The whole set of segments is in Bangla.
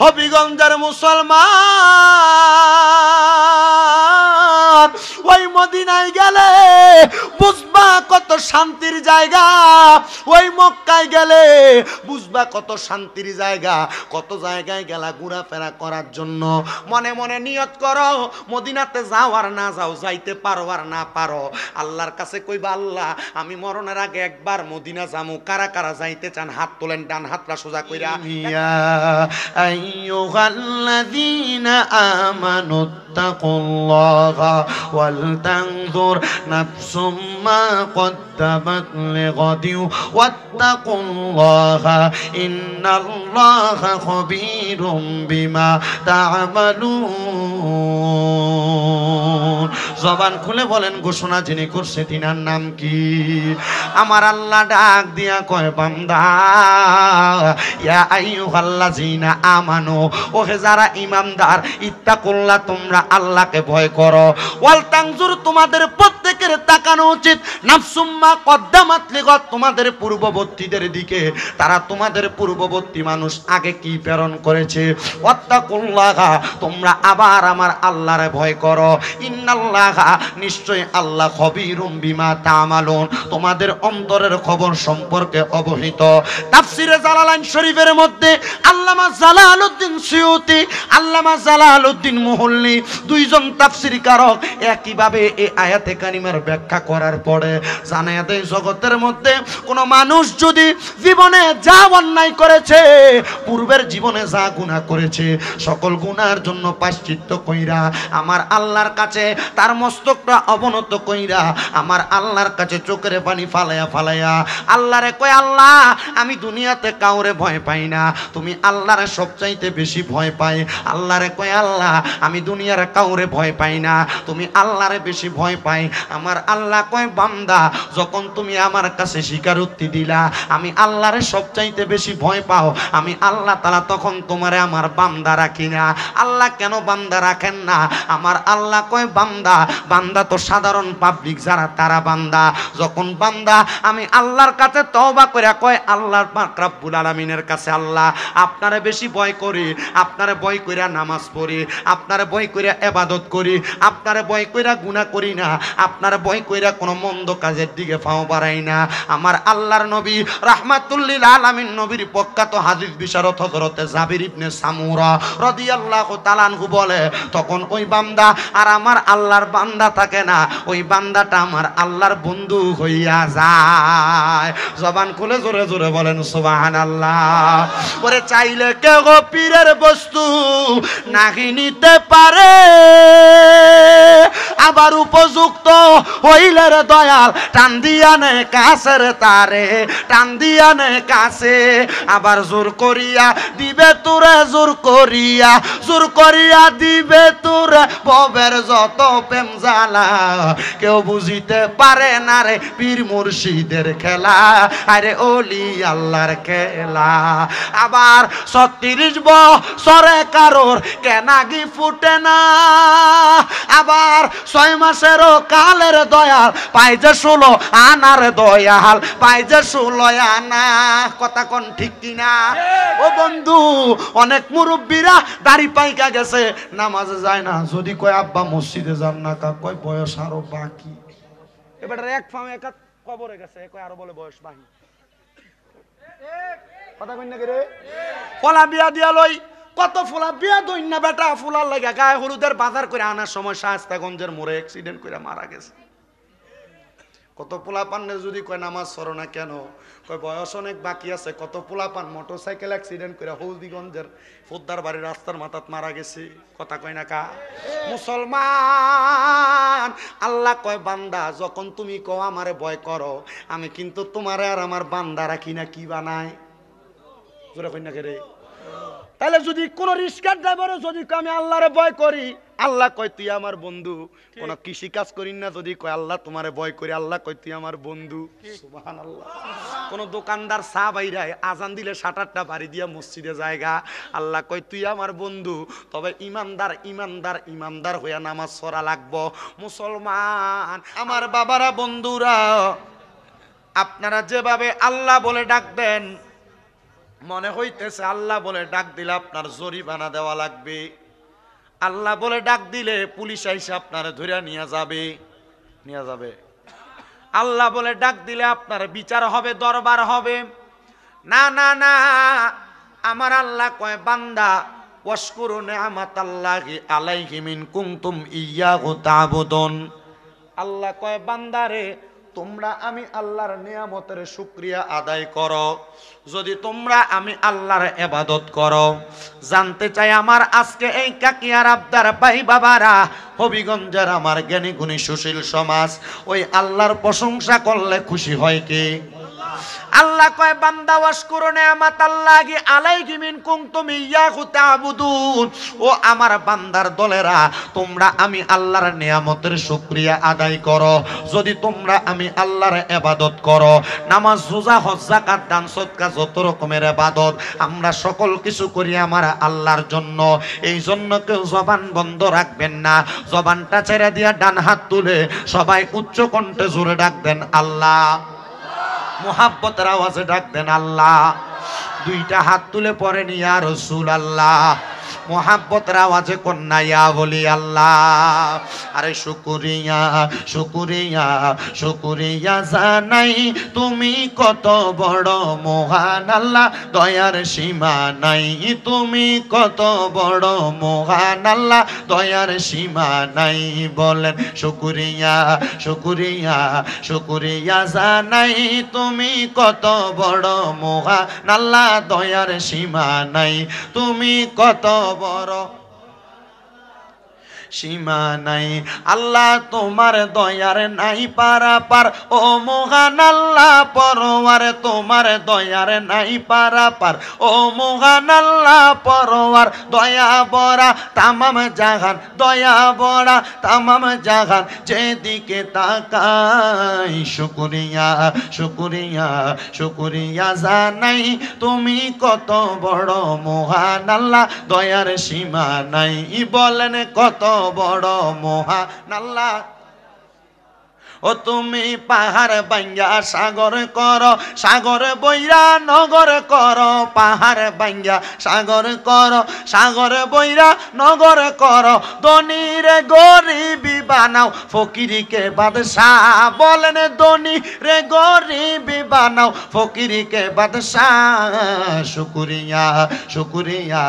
হবিগঞ্জের মুসলমান, ওই মদিনায় গেলে বুঝবা কত শান্তির জায়গা, ওই মক্কায় গেলে বুঝবা কত শান্তির জায়গা। কত জায়গায় গেলা ঘোরাফেরা করার জন্য, মনে মনে নিয়ত করো মদিনাতে যাও আর না যাও, যাইতে পারো আর না পারো, আল্লাহর কাছে কইবা আল্লাহ আমি মরণের আগে একবার মদিনা যামু। কারা কারা যাইতে চান হাত তোলেন, ডান হাতটা সোজা কইরা। ইয়া আইয়ুহাল্লাযীনা আমানুত্তাকুল্লাহা ওয়াল তানজুর নাফসুম মা কদ্দামাত লিগাদিন ওয়াত্তাকুল্লাহা ইন্নাল্লাহা খাবীরুম বিমা তা'মালুন। জবান খুলে বলেন ঘোষণা যিনি করছে তিনার নাম কি? আমার আল্লাহ ডাক দিয়া কয় বান্দা, ইয়া আইয়ুহাল্লাযীনা আমানু, ওহে যারা ঈমানদার, ইত্তাকুল্লাহ তোমরা আল্লাহকে ভয় করো, ওয়াল তানজুর তোমাদের প্রত্যেকের তাকানো উচিত, নাফসুম মা কদ্দামাত লিগাদ তোমাদের পূর্ববর্তীদের দিকে, তারা তোমাদের পূর্ববর্তী মানুষ আগে কি প্রেরণ করেছে। ওয়াত্তাকুল্লাহা তোমরা আবার আমার আল্লাহরে ভয় করো, ইন্নাল্লাহা নিশ্চয় আল্লাহ খবীরুম বিমা তা'মালুন তোমাদের অন্তরের খবর সম্পর্কে অবহিত। তাফসিরে জালালাইন শরীফের মধ্যে আল্লামা জালালউদ্দিন সুয়ুতি, আল্লামা জালালউদ্দিন মুহল্লি দুইজন তাফসীরকারক একইভাবে এই আয়াতে কারিমার ব্যাখ্যা করার পরে জানায়া দেয় জগতের মধ্যে কোন মানুষ যদি জীবনে যা অন্যায় করেছে, পূর্বের জীবনে যা গুনাহ করেছে, সকল গুনার জন্য প্রায়শ্চিত্ত কইরা আমার আল্লাহর কাছে তার মস্তকটা অবনত কইরা আমার আল্লাহর কাছে চোখের পানি ফালায়া ফালায়া আল্লাহরে কয় আল্লাহ আমি দুনিয়াতে কাউরে ভয় পাই না, তুমি আল্লাহরে সবচাইতে বেশি ভয় পাই। আল্লাহরে কয় আল্লাহ আমি দুনিয়ার কাউরে ভয় পাই না, তুমি আল্লাহরে বেশি ভয় পাই। আমার আল্লাহ কয় বান্দা যখন তুমি আমার কাছে স্বীকারোক্তি দিলা আমি আল্লাহরে সবচাইতে বেশি ভয় পাও, আমি আল্লাহ তাআলা তখন তোমারে আমার বান্দা রাখি না। আল্লাহ কেন বান্দা রাখেন না? আমার আল্লাহ কয় বান্দা, বান্দা তো সাধারণ পাবলিক যারা তারা বান্দা। যখন বান্দা আমি আল্লাহর কাছে তওবা করে কয় আল্লাহর পাক রব্বুল আলামিনের কাছে আল্লাহ আপনারে বেশি ভয় করি, আপনারে ভয় কইরা নামাজ পড়ি, আপনারে ভয় কইরা ইবাদত করি, আপনারে ভয় কইরা গুনাহ করি না, আপনারে ভয় কইরা কোনো মন্দ কাজের দিকে পাও বাড়াই না। আমার আল্লাহর নবী রাহমাতুল লিল আলামিন নবীর প্রখ্যাত হাদিস বিশারদ হযরতে জাবির ইবনে সামুরা রাদিয়াল্লাহু তাআলা আনহু বলে তখন ওই বান্দা আর আমার আল্লাহর বান্দা থাকে না, ওই বান্দাটা আমার আল্লাহর বন্ধু হইয়া যায়। জবান খুলে জোরে জোরে বলেন সুবহানাল্লাহ। ওরে চাইলে কেউ পীরের বস্তু নাহি নিতে পারে, আবার উপযুক্ত হইলে রে দয়াল টান দিয়া নে কাছের তারে, টান দিয়া নে কাছে, আবার জোর করিয়া দিবে তোরে, জোর করিয়া দিবে তোরে ভবের যত প্রেম জ্বালা, কেউ বুঝিতে পারে না রে পীর মুর্শিদের খেলা, আরে ওলি আল্লাহর খেলা। আবার 36 বছরে কারোর কেনাগি ফুটে না, আবার 6 মাসেরও কালের দয়াল পাই যে 16 আনার দয়াল পাই যে 16 আনা। কথা কোন ঠিক কিনা? ও বন্ধু অনেক মুরব্বীরা দাড়ি পাইকা গেছে নামাজে যায় না, যদি কয় আব্বা মসজিদে যান না, কা কয় বয়স আরো বাকি। এবার এক ফামে এক কবরে গেছে, কয় আরো বলে বয়স বাকি। কথা কই না রে? ফলা বিয়া দিয়া লই, কত ফুলা বিয়া দইন না বেটা, ফুলার লাগা গায়ে হলুদের বাজার করে আনার সময় শায়েস্তাগঞ্জের মোড়ে অ্যাক্সিডেন্ট করে মারা গেছে। কত পোলাপান যদি কয় নামাজ পড়ো না কেন, কয় বয়স অনেক বাকি আছে। কত পোলাপান মোটরসাইকেল অ্যাক্সিডেন্ট করে হলদিগঞ্জের ফোদ্দার বাড়ির রাস্তার মাথাত মারা গেছে। কথা কয় না কা? মুসলমান আল্লাহ কয় বান্দা যখন তুমি কও আমারে ভয় করো, আমি কিন্তু তোমারে আর আমার বান্দা রাখি না, কি বানাই? জোরে কই না কে রে? তাহলে যদি কোন রিস্কার ড্রাইভারও যদি আমি আল্লাহরে ভয় করি, আল্লাহ কয় তুই আমার বন্ধু। কোন কৃষি কাজ করি না যদি কয় আল্লাহ তোমারে ভয় করি, আল্লাহ কয় তুই আমার বন্ধু। সুবহানাল্লাহ। কোন দোকানদার চা বাইরায় আজান দিলে শাটারটা বাড়ি দিয়া মসজিদে জায়গা, আল্লাহ কয় তুই আমার বন্ধু। তবে ইমানদার ইমানদার ইমানদার হইয়া নামাজ পড়া লাগবো। মুসলমান আমার বাবারা বন্ধুরা, আপনারা যেভাবে আল্লাহ বলে ডাকবেন মনে হইতেছে আল্লাহ বলে ডাক দিলে আপনার জরিমানা দেওয়া লাগবে, আল্লাহ বলে ডাক দিলে পুলিশ আইসা আপনার ধরে নিয়ে যাবে, আল্লাহ বলে ডাক দিলে আপনার বিচার হবে, দরবার হবে। না না না, আমার আল্লাহ কয় বান্দা ওয়াশকুরু নি'মাতাল্লাহি আলাইহিম ইন কুনতুম ইয়্যাহু তা'বুদুন। আল্লাহ কয় বান্দারে তোমরা আমি আল্লাহর নিয়ামতের শুকরিয়া আদায় করো, যদি তোমরা আমি আল্লাহর ইবাদত করো। জানতে চাই আমার আজকে এই কাকিয়ার আবদার ভাই বাবারা, হবিগঞ্জের আমার জ্ঞানী গুণী সুশীল সমাজ, ওই আল্লাহর প্রশংসা করলে খুশি হয় কে? আল্লাহ কয় বান্দা ওয়াশকুরু নি'মাতাল্লাহি আলাইহিম ইন কুনতুম ইয়্যাহু তা'বুদুন। ও আমার বান্দার দলেরা, তোমরা আমি আল্লাহর নিয়ামতের শুকরিয়া আদায় করো যদি তোমরা আমি আল্লাহর ইবাদত করো। নামাজ, রোজা, হজ, যাকাত, দান, সদকা, যত রকমের ইবাদত আমরা সকল কিছু করি আমার আল্লাহর জন্য। এই জন্য কেউ জবান বন্ধ রাখবেন না, জবানটা ছেড়ে দিয়া ডান হাত তুলে সবাই উচ্চ কণ্ঠে জোরে ডাক দেন আল্লাহ, মুহাব্বতের আওয়াজে ডাক দেন আল্লাহ। দুইটা হাত তুলে পরে ইয়া রাসূলুল্লাহ, মোহাব্বতের আওয়াজে কন্যা ইয়া বলি আল্লাহ। আরে শুকরিয়া শুকরিয়া শুকরিয়া জানাই, তুমি কত বড় মহান আল্লাহ, দয়ার সীমা নাই। তুমি কত বড় মহান আল্লাহ, দয়ার সীমা নাই। বলেন শুকরিয়া শুকরিয়া শুকরিয়া জানাই, তুমি কত বড় মহান আল্লাহ, দয়ার সীমা নাই। তুমি কত বড় সীমা নাই। আল্লাহ তোমার দয়ার নাই পারাপার, ও মহান আল্লাহ পরওয়ার তোমার দয়ার নাই পারাপার, ও মহান আল্লাহ পরওয়ার দয়া বড়া তামাম জাহান, দয়া বড়া তামাম জাহান, যেদিকে তাকাই শুকরিয়া শুকরিয়া শুকরিয়া জানাই, তুমি কত বড় মহান আল্লাহ, দয়ার সীমা নাই। বলেন কত বড় মহান আল্লাহ। ও তুমি পাহাড় ভাঙ্গা সাগর করো, সাগর বইরা নগর করো, পাহাড় ভাঙ্গা সাগর করো, সাগর বইরা নগর করো, ধনীর গরিবি বানাও, ফকিরকে বাদশাহ। বলেন ধনী রে গরিবি বানাও, ফকিরকে বাদশাহ। শুকরিয়া শুকরিয়া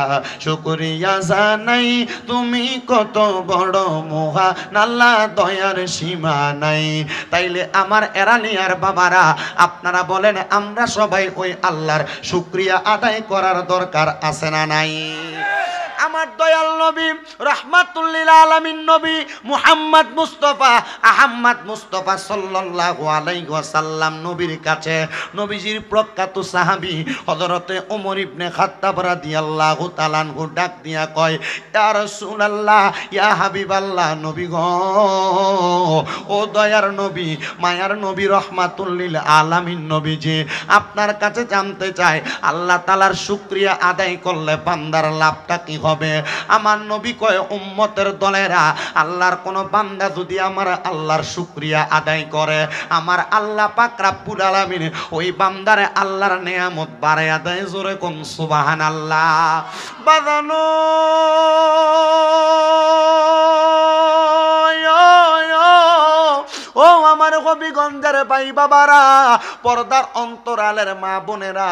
শুকরিয়া জানাই, তুমি কত বড় মহান আল্লাহ, দয়ার সীমা নাই। তাইলে আমার এরানিয়ার বাবারা, আপনারা বলেন আমরা সবাই ওই আল্লাহর শুকরিয়া আদায় করার দরকার আছে না নাই? আমার দয়াল নবী রাহমাতুল লিল আলামিন নবী মুহাম্মদ মুস্তাফা আহমদ মুস্তাফা সাল্লাল্লাহু আলাইহি ওয়াসাল্লাম নবীর কাছে নবীজির প্রখ্যাত সাহাবী হযরতে ওমর ইবনে খাত্তাব রাদিয়াল্লাহু তাআলা আনহু ডাক দিয়া কয়, ইয়া রাসূলুল্লাহ, ইয়া হাবিবাল্লাহ, নবী গো, ও দয়ার নবী, মায়ার নবী, রহমাতুল লিল আলামিন নবীজি, আপনার কাছে জানতে চাই আল্লাহ তাআলার শুকরিয়া আদায় করলে বান্দার লাভটা কি হবে? আমার নবী কয়, উম্মতের দলেরা, আল্লাহর কোন বান্দা যদি আমার আল্লাহর শুকরিয়া আদায় করে, আমার আল্লাহ পাক রব্বুল আলামিন ওই বান্দারে আল্লাহর নিয়ামত বাড়ায়া দেয়। জোরে কোন সুবহানাল্লাহ। বাজানো ও আমার হবিগঞ্জের ভাই বাবারা, পর্দার অন্তরালের মা বোনেরা,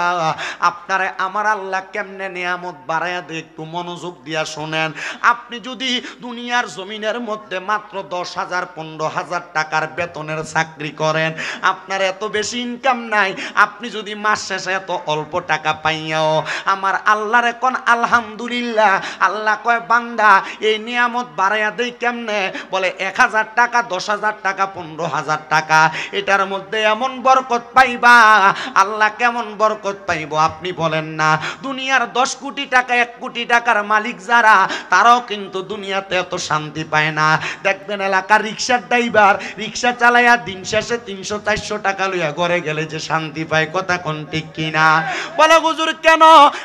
আপনারে আমার আল্লাহ কেমনে নিয়ামত বাড়ায়া দেয় একটু মনোযোগ দিয়া শোনেন। আপনি যদি দুনিয়ার জমিনের মধ্যে মাত্র 10,000 15,000 টাকার বেতনের চাকরি করেন, আপনার এত বেশি ইনকাম নাই, আপনি যদি মাস শেষে এত অল্প টাকা পাইয়াও আমার আল্লাহর এখন আলহামদুলিল্লাহ। আল্লাহ কয় বান্দা এই নিয়ামত বাড়ায়া দেয় কেমনে? বলে 1,000 টাকা, 10,000 টাকা, 15,000 টাকা, এটার মধ্যে এমন বরকত পাইবা। আল্লাহ কেমন বরকত পাইব আপনি বলেন না? দুনিয়ার 10 কোটি টাকা, 1 কোটি টাকার মালিক যারা, তারাও কিন্তু দুনিয়াতে এত শান্তি পায় না। দেখবেন এলাকার রিক্সার ড্রাইভার রিক্সা চালাইয়া দিন শেষে 300-400 টাকা লইয়া ঘরে গেলে যে শান্তি পায়, কথা কোন ঠিক কিনা? বলে হুজুর কেন?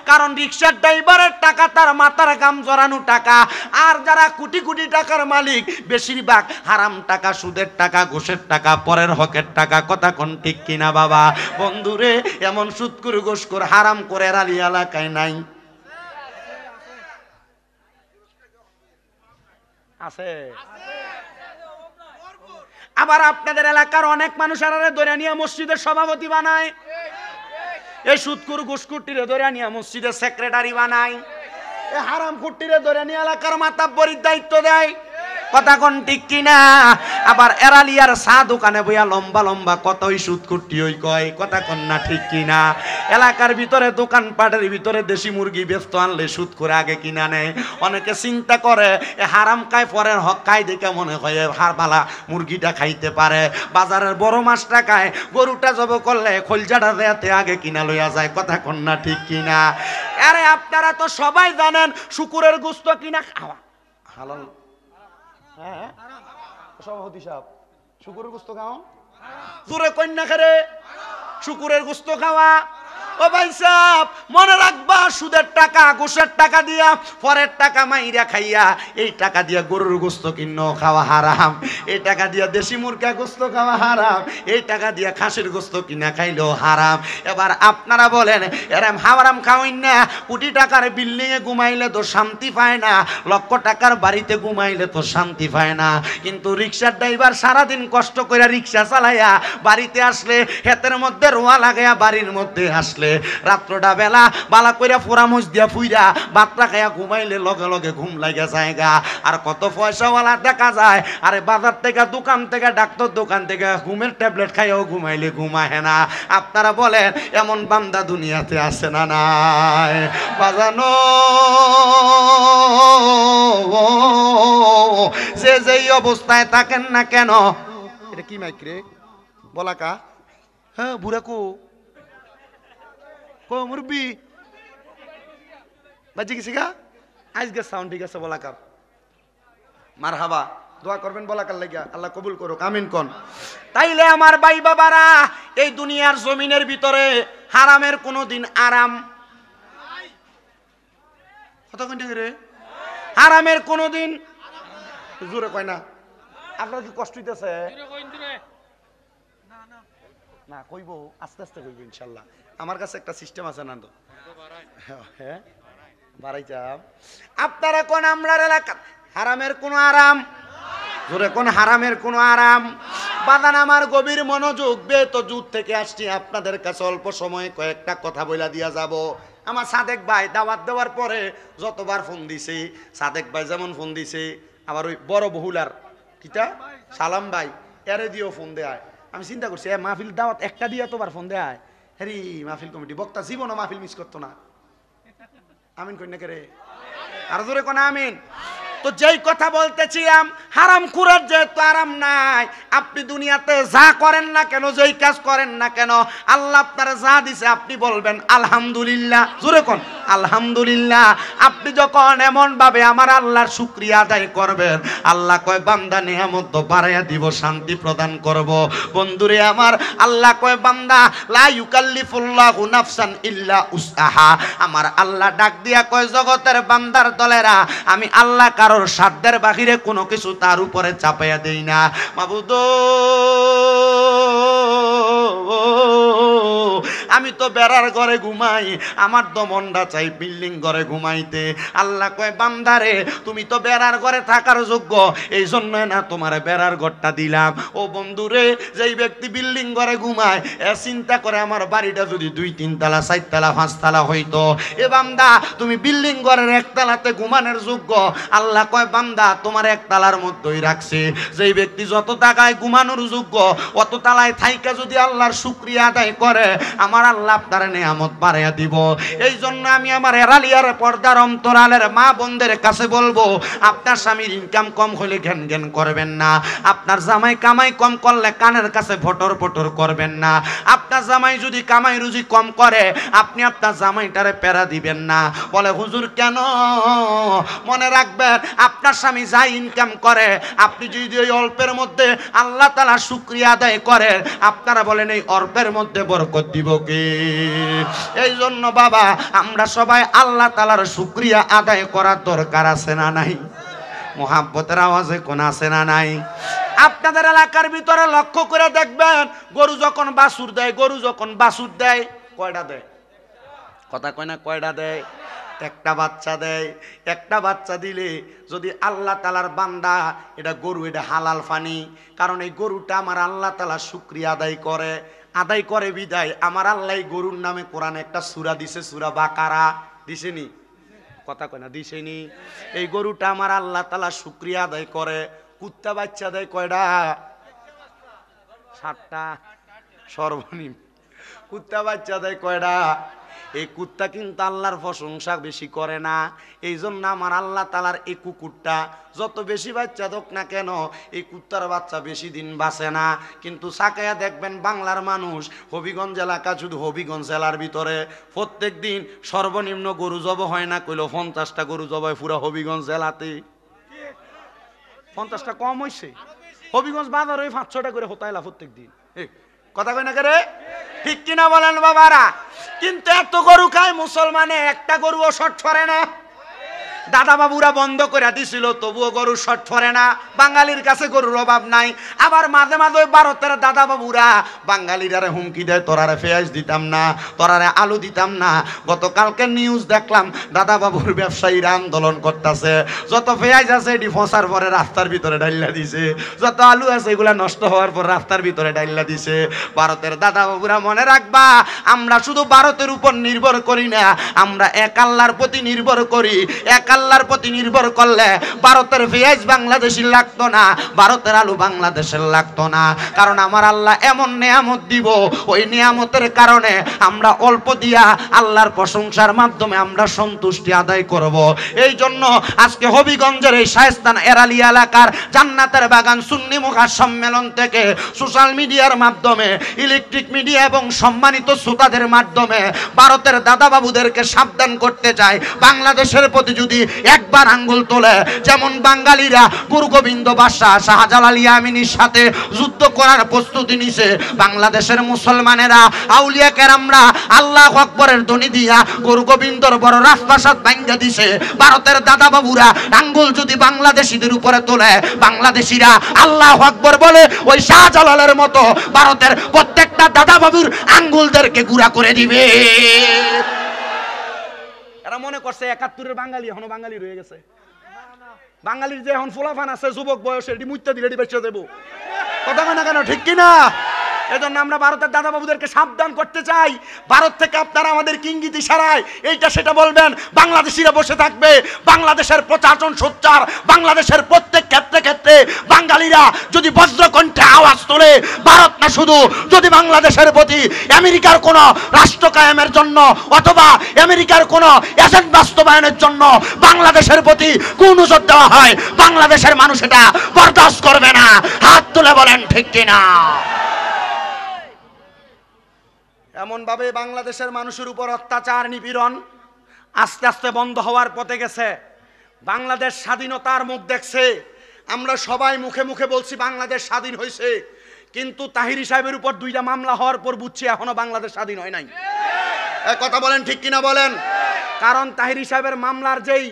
কারণ রিক্সার ড্রাইভারের টাকা তার মাথার গাম জড়ানো টাকা, আর যারা কোটি কোটি টাকার মালিক বেশিরভাগ হারাম টাকা, সুদের টাকা, ঘুষের টাকা, পরের হকের টাকা টাকা, কথা কোন ঠিক কিনা বাবা? বন্ধুরে এমন সুদকুর ঘুষখোর হারাম করে রালি এলাকায় নাই? আছে। আবার আপনাদের এলাকার অনেক মানুষ আরে ধরে নিয়ে মসজিদের সভাপতি বানায়, এই সুদকুর ঘুষখোরটিরে ধরে নিয়ে মসজিদের সেক্রেটারি বানায়, এই হারাম খুঁটিরে ধরে নিয়ে এলাকার মাতাব্বরির দায়িত্ব দেয়, কথা কোন ঠিক কিনা? আবার এরালিয়ার চা দোকানে বইয়া লম্বা লম্বা কতই সুদ কুটি ওই কয়, কথা কোন না ঠিক কিনা? এলাকার ভিতরে দোকানপাটের ভিতরে দেশি মুরগি ব্যস্ত আনলে সুদ করে আগে কিনা নেয়। অনেকে চিন্তা করে এ হারাম খায় পরের হক খায় দেখে মনে হয় হারবালা মুরগিটা খাইতে পারে। বাজারের বড় মাছটা খায়, গরুটা জব করলে খলজাটা দেয়াতে আগে কিনা লইয়া যায়, কথা কোন না ঠিক কিনা? আরে আপনারা তো সবাই জানেন শুকুরের গোশত কিনা খাওয়া হালাল। হ্যাঁ সভাপতি সাহেব, শুকুরের গোশত খাও জোরে কন্যা খেরে শুকুরের গোশত খাওয়া। ও ভাই সাহেব মনে রাখবা, সুদের টাকা ঘুষের টাকা দিয়া পরের টাকা মাইরা খাইয়া এই টাকা দিয়া গরুর গোশত কিনো খাওয়া হারাম, এই টাকা দিয়া দেশি মুরগা গোশত খাওয়া হারাম, এই টাকা দিয়া খাসির গোশত কিনা খাইলেও হারাম। এবার আপনারা বলেন এরম হারাম খাওয়াইন না, কোটি টাকার বিল্ডিং এ ঘুমাইলে তো শান্তি পায় না, লক্ষ টাকার বাড়িতে ঘুমাইলে তো শান্তি পায় না, কিন্তু রিক্সার ড্রাইভার সারাদিন কষ্ট করে রিক্সা চালাইয়া বাড়িতে আসলে হেতের মধ্যে রোয়া লাগাইয়া বাড়ির মধ্যে আসলে রাত্রটা বেলা বালা কইরা ফোরামুজ দিয়া ফুইরা বাতরা খাইয়া ঘুমাইলে লগে লগে ঘুম লাগা জায়গা। আর কত পয়সাওয়ালা দেখা যায় আরে বাজার থেকে দোকান থেকে ডাক্তার দোকান থেকে ঘুমের ট্যাবলেট খাইয়াও ঘুমাইলে ঘুমায় না। আপনারা বলেন এমন বান্দা দুনিয়াতে আছে না নাই? বাজানো যে যেই অবস্থায় থাকেন না কেন, এটা কি মাইক রে বলাকা? হ্যাঁ বুড়াকু কো মুরব্বি বাজে গেছি গা, আজকে সাউন্ড ঠিক আছে বলাকার। মারহাবা, দোয়া করবেন বলাকার লাগিয়া, আল্লাহ কবুল করুক, আমিন কোন। তাইলে আমার ভাই বাবারা, এই দুনিয়ার জমিনের ভিতরে হারামের কোনোদিন আরাম, কত ঘন্টা রে হারামের কোনোদিন জোরে কয় না। আপনার কি কষ্ট হইতেছে? না কইব, আস্তে আস্তে কইব ইনশাল্লাহ। আমার কাছে একটা সিস্টেম আছে না তো, হ্যাঁ বাড়াই যাব। আপনারা কোন আমরার এলাকা হারামের কোনো আরাম, জোরে কোন হারামের কোনো আরাম? বাদান আমার গভীর মনোযোগ বে তো জুত থেকে আসছি আপনাদের কাছে অল্প সময়ে কয়েকটা কথা বইলা দিয়া যাব। আমার সাদেক ভাই দাওয়াত দেওয়ার পরে যতবার ফোন দিছে, সাদেক ভাই যেমন ফোন দিছে, আবার ওই বড় বহুলার কিটা সালাম ভাই এরে দিয়েও ফোন দেয়। আমি চিন্তা করছি মাহফিল দাওয়াত একটা দিয়ে তোবার ফোন দেয়, হ্যারি মাহফিল কমিটি বক্তা জীবনও মাহফিল মিস করতো না। আমিন কন্যা কে রে, আর জোরে কোন আমিন। তো যেই কথা বলতেছিলাম, হারাম খুরের যেহেতু আরাম নাই, আপনি দুনিয়াতে যা করেন না কেন, যেই কাজ করেন না কেন, আল্লাহ আপনারা যা দিছে আপনি বলবেন আলহামদুলিল্লাহ, জোরে কোন আলহামদুলিল্লাহ। আপনি যখন এমন ভাবে আমার আল্লাহর শুকরিয়া আদায় করবেন, আল্লাহ কয় বান্দা নিয়ামত বাড়াইয়া দিব, শান্তি প্রদান করব। বন্ধুরে আমার, আল্লাহ কয় বান্দা লা ইউকাল্লিফুল্লাহু নাফসান ইল্লা উসআহা। আমার আল্লাহ ডাক দিয়া কয় জগতের বান্দার দলেরা, আমি আল্লাহ কারোর সাধ্যের বাহিরে কোনো কিছু তার উপরে চাপাইয়া দেই না। মাবুদ আমি তো বেড়ার ঘরে ঘুমাই, আমার তো মনটা চাই বিল্ডিং ঘরে ঘুমাইতে। আল্লাহ কয় বান্দারে তুমি তো বেড়ার ঘরে থাকার যোগ্য, এই জন্য না তোমার বেড়ার ঘরটা দিলাম। ও বন্ধুরে, যেই ব্যক্তি বিল্ডিং ঘরে ঘুমায় এ চিন্তা করে আমার বাড়িটা যদি 2-3 তলা 4 তলা 5 তলা হইতো। এ বান্দা তুমি বিল্ডিং ঘরের 1 তলাতে ঘুমানোর যোগ্য, আল্লাহ কয় বান্দা তোমার 1 তলার মধ্যেই রাখছে। যেই ব্যক্তি যত টাকায় ঘুমানোর যোগ্য অত তালায় থাইকা যদি আল্লাহর শুকরিয়া আদায় করে, আমার আল্লাহ আপনার নিয়ামত বাড়াইয়া দিব। এই জন্য আমি আমার এরালিয়ার পর্দার অন্তরালের মা বোনদের কাছে বলবো, আপনার স্বামীর ইনকাম কম হলে ঘ্যান ঘ্যান করবেন না, আপনার জামাই কামাই কম করলে কানের কাছে ফটর ফটর করবেন না, আপনার জামাই যদি কামাই রুজি কম করে আপনি আপনার জামাইটারে প্যারা দিবেন না। বলে হুজুর কেন? মনে রাখবেন আপনার স্বামী যা ইনকাম করে আপনি যদি ওই অল্পের মধ্যে আল্লাহ তাআলা শুকরিয়া আদায় করেন, আপনারা বলেন এই অল্পের মধ্যে বরকত দিব কে? এই জন্য বাবা আমরা সবাই আল্লাহ তাআলার শুকরিয়া আদায় করার দরকার আছে না নাই? মোহাব্বতের আওয়াজে কোন আছে না নাই? আপনাদের এলাকার ভিতরে লক্ষ্য করে দেখবেন, গরু যখন বাছুর দেয় কয়টা দেয়? কথা কয় না, কয়টা দেয়? একটা বাচ্চা দেয়। একটা বাচ্চা দিলে যদি আল্লাহ তাআলার বান্দা, এটা গরু, এটা হালাল পানি, কারণ এই গরুটা আমার আল্লাহ তাআলা শুকরিয়া আদায় করে বিদায় আমার আল্লাহ গরুর নামে কোরআনে একটা সূরা দিছে, সূরা বাকারা। দিছেনি? কথা কয় না, দিছেনি? এই গরুটা আমার আল্লাহ তাআলা শুকরিয়া আদায় করে। কুত্তা বাচ্চা দেয় কয়টা? 7টা সর্বনিম্ন। কুত্তা বাচ্চা দেয় কয়টা? এই কুত্তা কিন্তু আল্লাহর প্রশংসা বেশি করে না। এই জন্য আমার আল্লাহ তাআলার এই কুকুরটা যত বেশি বাচ্চা হোক না কেন, এই কুত্তার বাচ্চা বেশি দিন বাঁচে না। কিন্তু সাকায়া দেখবেন বাংলার মানুষ, হবিগঞ্জ এলাকা, শুধু হবিগঞ্জ জেলার ভিতরে প্রত্যেক দিন সর্বনিম্ন গরু জব হয় না কইলো 50টা গরু জব হয় পুরা হবিগঞ্জ জেলাতে। 50টা কম হয়েছে? হবিগঞ্জ বাজার ওই 5-6টা করে হতাইলা প্রত্যেক দিন। কথা কয় না করে? ঠিক কিনা বলেন বাবারা? কিন্তু এত গরু খায় মুসলমানে, একটা গরুও শর্ট পড়ে না। দাদা বাবুরা বন্ধ করে দিছিল, তবুও গরু শর্ট পড়ে না। বাঙালির কাছে গরুর অভাব নাই। আবার মাঝে মাঝে ওই ভারতের দাদা বাবুরা বাঙালিরারে হুমকি দেয়, তোরারে পেঁয়াজ দিতাম না, তোরারে আলু দিতাম না। গতকালকে নিউজ দেখলাম, দাদা বাবুর ব্যবসায়ীরা আন্দোলন করতেছে, যত পেঁয়াজ আছে এটি ফসার পরে রাস্তার ভিতরে ডাইল্লা দিছে, যত আলু আছে এগুলা নষ্ট হওয়ার পর রাস্তার ভিতরে ডাইল্লা দিছে। ভারতের দাদা বাবুরা মনে রাখবা, আমরা শুধু ভারতের উপর নির্ভর করি না, আমরা এক আল্লাহর প্রতি নির্ভর করি। এক আল্লাহর প্রতি নির্ভর করলে ভারতের পেঁয়াজ বাংলাদেশি লাগতো না, ভারতের আলু বাংলাদেশের লাগতো না। কারণ আমার আল্লাহ এমন নিয়ামত দিব, ওই নিয়ামতের কারণে আমরা অল্প দিয়া আল্লাহর প্রশংসার মাধ্যমে আমরা সন্তুষ্টি আদায় করব। এই জন্য আজকে হবিগঞ্জের এই শায়েস্তান এরালি এলাকার জান্নাতের বাগান সুন্নি মুখা সম্মেলন থেকে সোশ্যাল মিডিয়ার মাধ্যমে, ইলেকট্রিক মিডিয়া এবং সম্মানিত শ্রোতাদের মাধ্যমে ভারতের দাদা বাবুদেরকে সাবধান করতে চাই, বাংলাদেশের প্রতি যদি একবার আঙ্গুল তোলে, যেমন বাঙালিরা গুরু গোবিন্দ বাদশাহ শাহজালাল ইয়ামিনীর সাথে যুদ্ধ করার প্রস্তুতি নিছে, বাংলাদেশের মুসলমানেরা আউলিয়া কেরামরা আল্লাহু আকবরের ধ্বনি দিয়া গুরু গোবিন্দর বড় রাজপ্রাসাদ ভাঙ্গা দিছে। ভারতের দাদা বাবুরা আঙ্গুল যদি বাংলাদেশিদের উপরে তোলে, বাংলাদেশিরা আল্লাহু আকবর বলে ওই শাহজালালের মতো ভারতের প্রত্যেকটা দাদা বাবুর আঙ্গুলদেরকে গুঁড়া করে দিবে। এরা মনে করছে 71-এর বাঙালি এখনো বাঙালি রয়ে গেছে। বাঙালির যে এখন ফুলাফান আছে যুবক বয়সের, এটি মুইতে দিলে বেঁচে দেবো। কথা কয় না কেন? ঠিক কিনা? এজন্য আমরা ভারতের দাদা বাবুদেরকে সাবধান করতে চাই। ভারত থেকে আপনারা আমাদের ইঙ্গিত ইশারায় এইটা সেটা বলবেন, বাংলাদেশিরা বসে থাকবে। বাংলাদেশের প্রশাসন সোচ্চার, বাংলাদেশের প্রত্যেক ক্ষেত্রে ক্ষেত্রে বাঙালিরা যদি বজ্রকণ্ঠে আওয়াজ তোলে, ভারত না শুধু, যদি বাংলাদেশের প্রতি আমেরিকার কোন রাষ্ট্র কায়েমের জন্য অথবা আমেরিকার কোন এজেন্ট বাস্তবায়নের জন্য বাংলাদেশের প্রতি কুনজর দেওয়া হয়, বাংলাদেশের মানুষ এটা বরদাস্ত করবে না। হাত তুলে বলেন ঠিক কিনা? এমন ভাবে বাংলাদেশের মানুষের উপর অত্যাচার নিপীড়ন আস্তে আস্তে বন্ধ হওয়ার পথে গেছে। বাংলাদেশ স্বাধীনতার মুখ দেখছে। আমরা সবাই মুখে মুখে বলছি বাংলাদেশ স্বাধীন হয়েছে, কিন্তু তাহিরি সাহেবের উপর 2টা মামলা হওয়ার পর বুঝছি এখনো বাংলাদেশ স্বাধীন হয় নাই। কথা বলেন ঠিক কিনা বলেন? কারণ তাহিরি সাহেবের মামলার যেই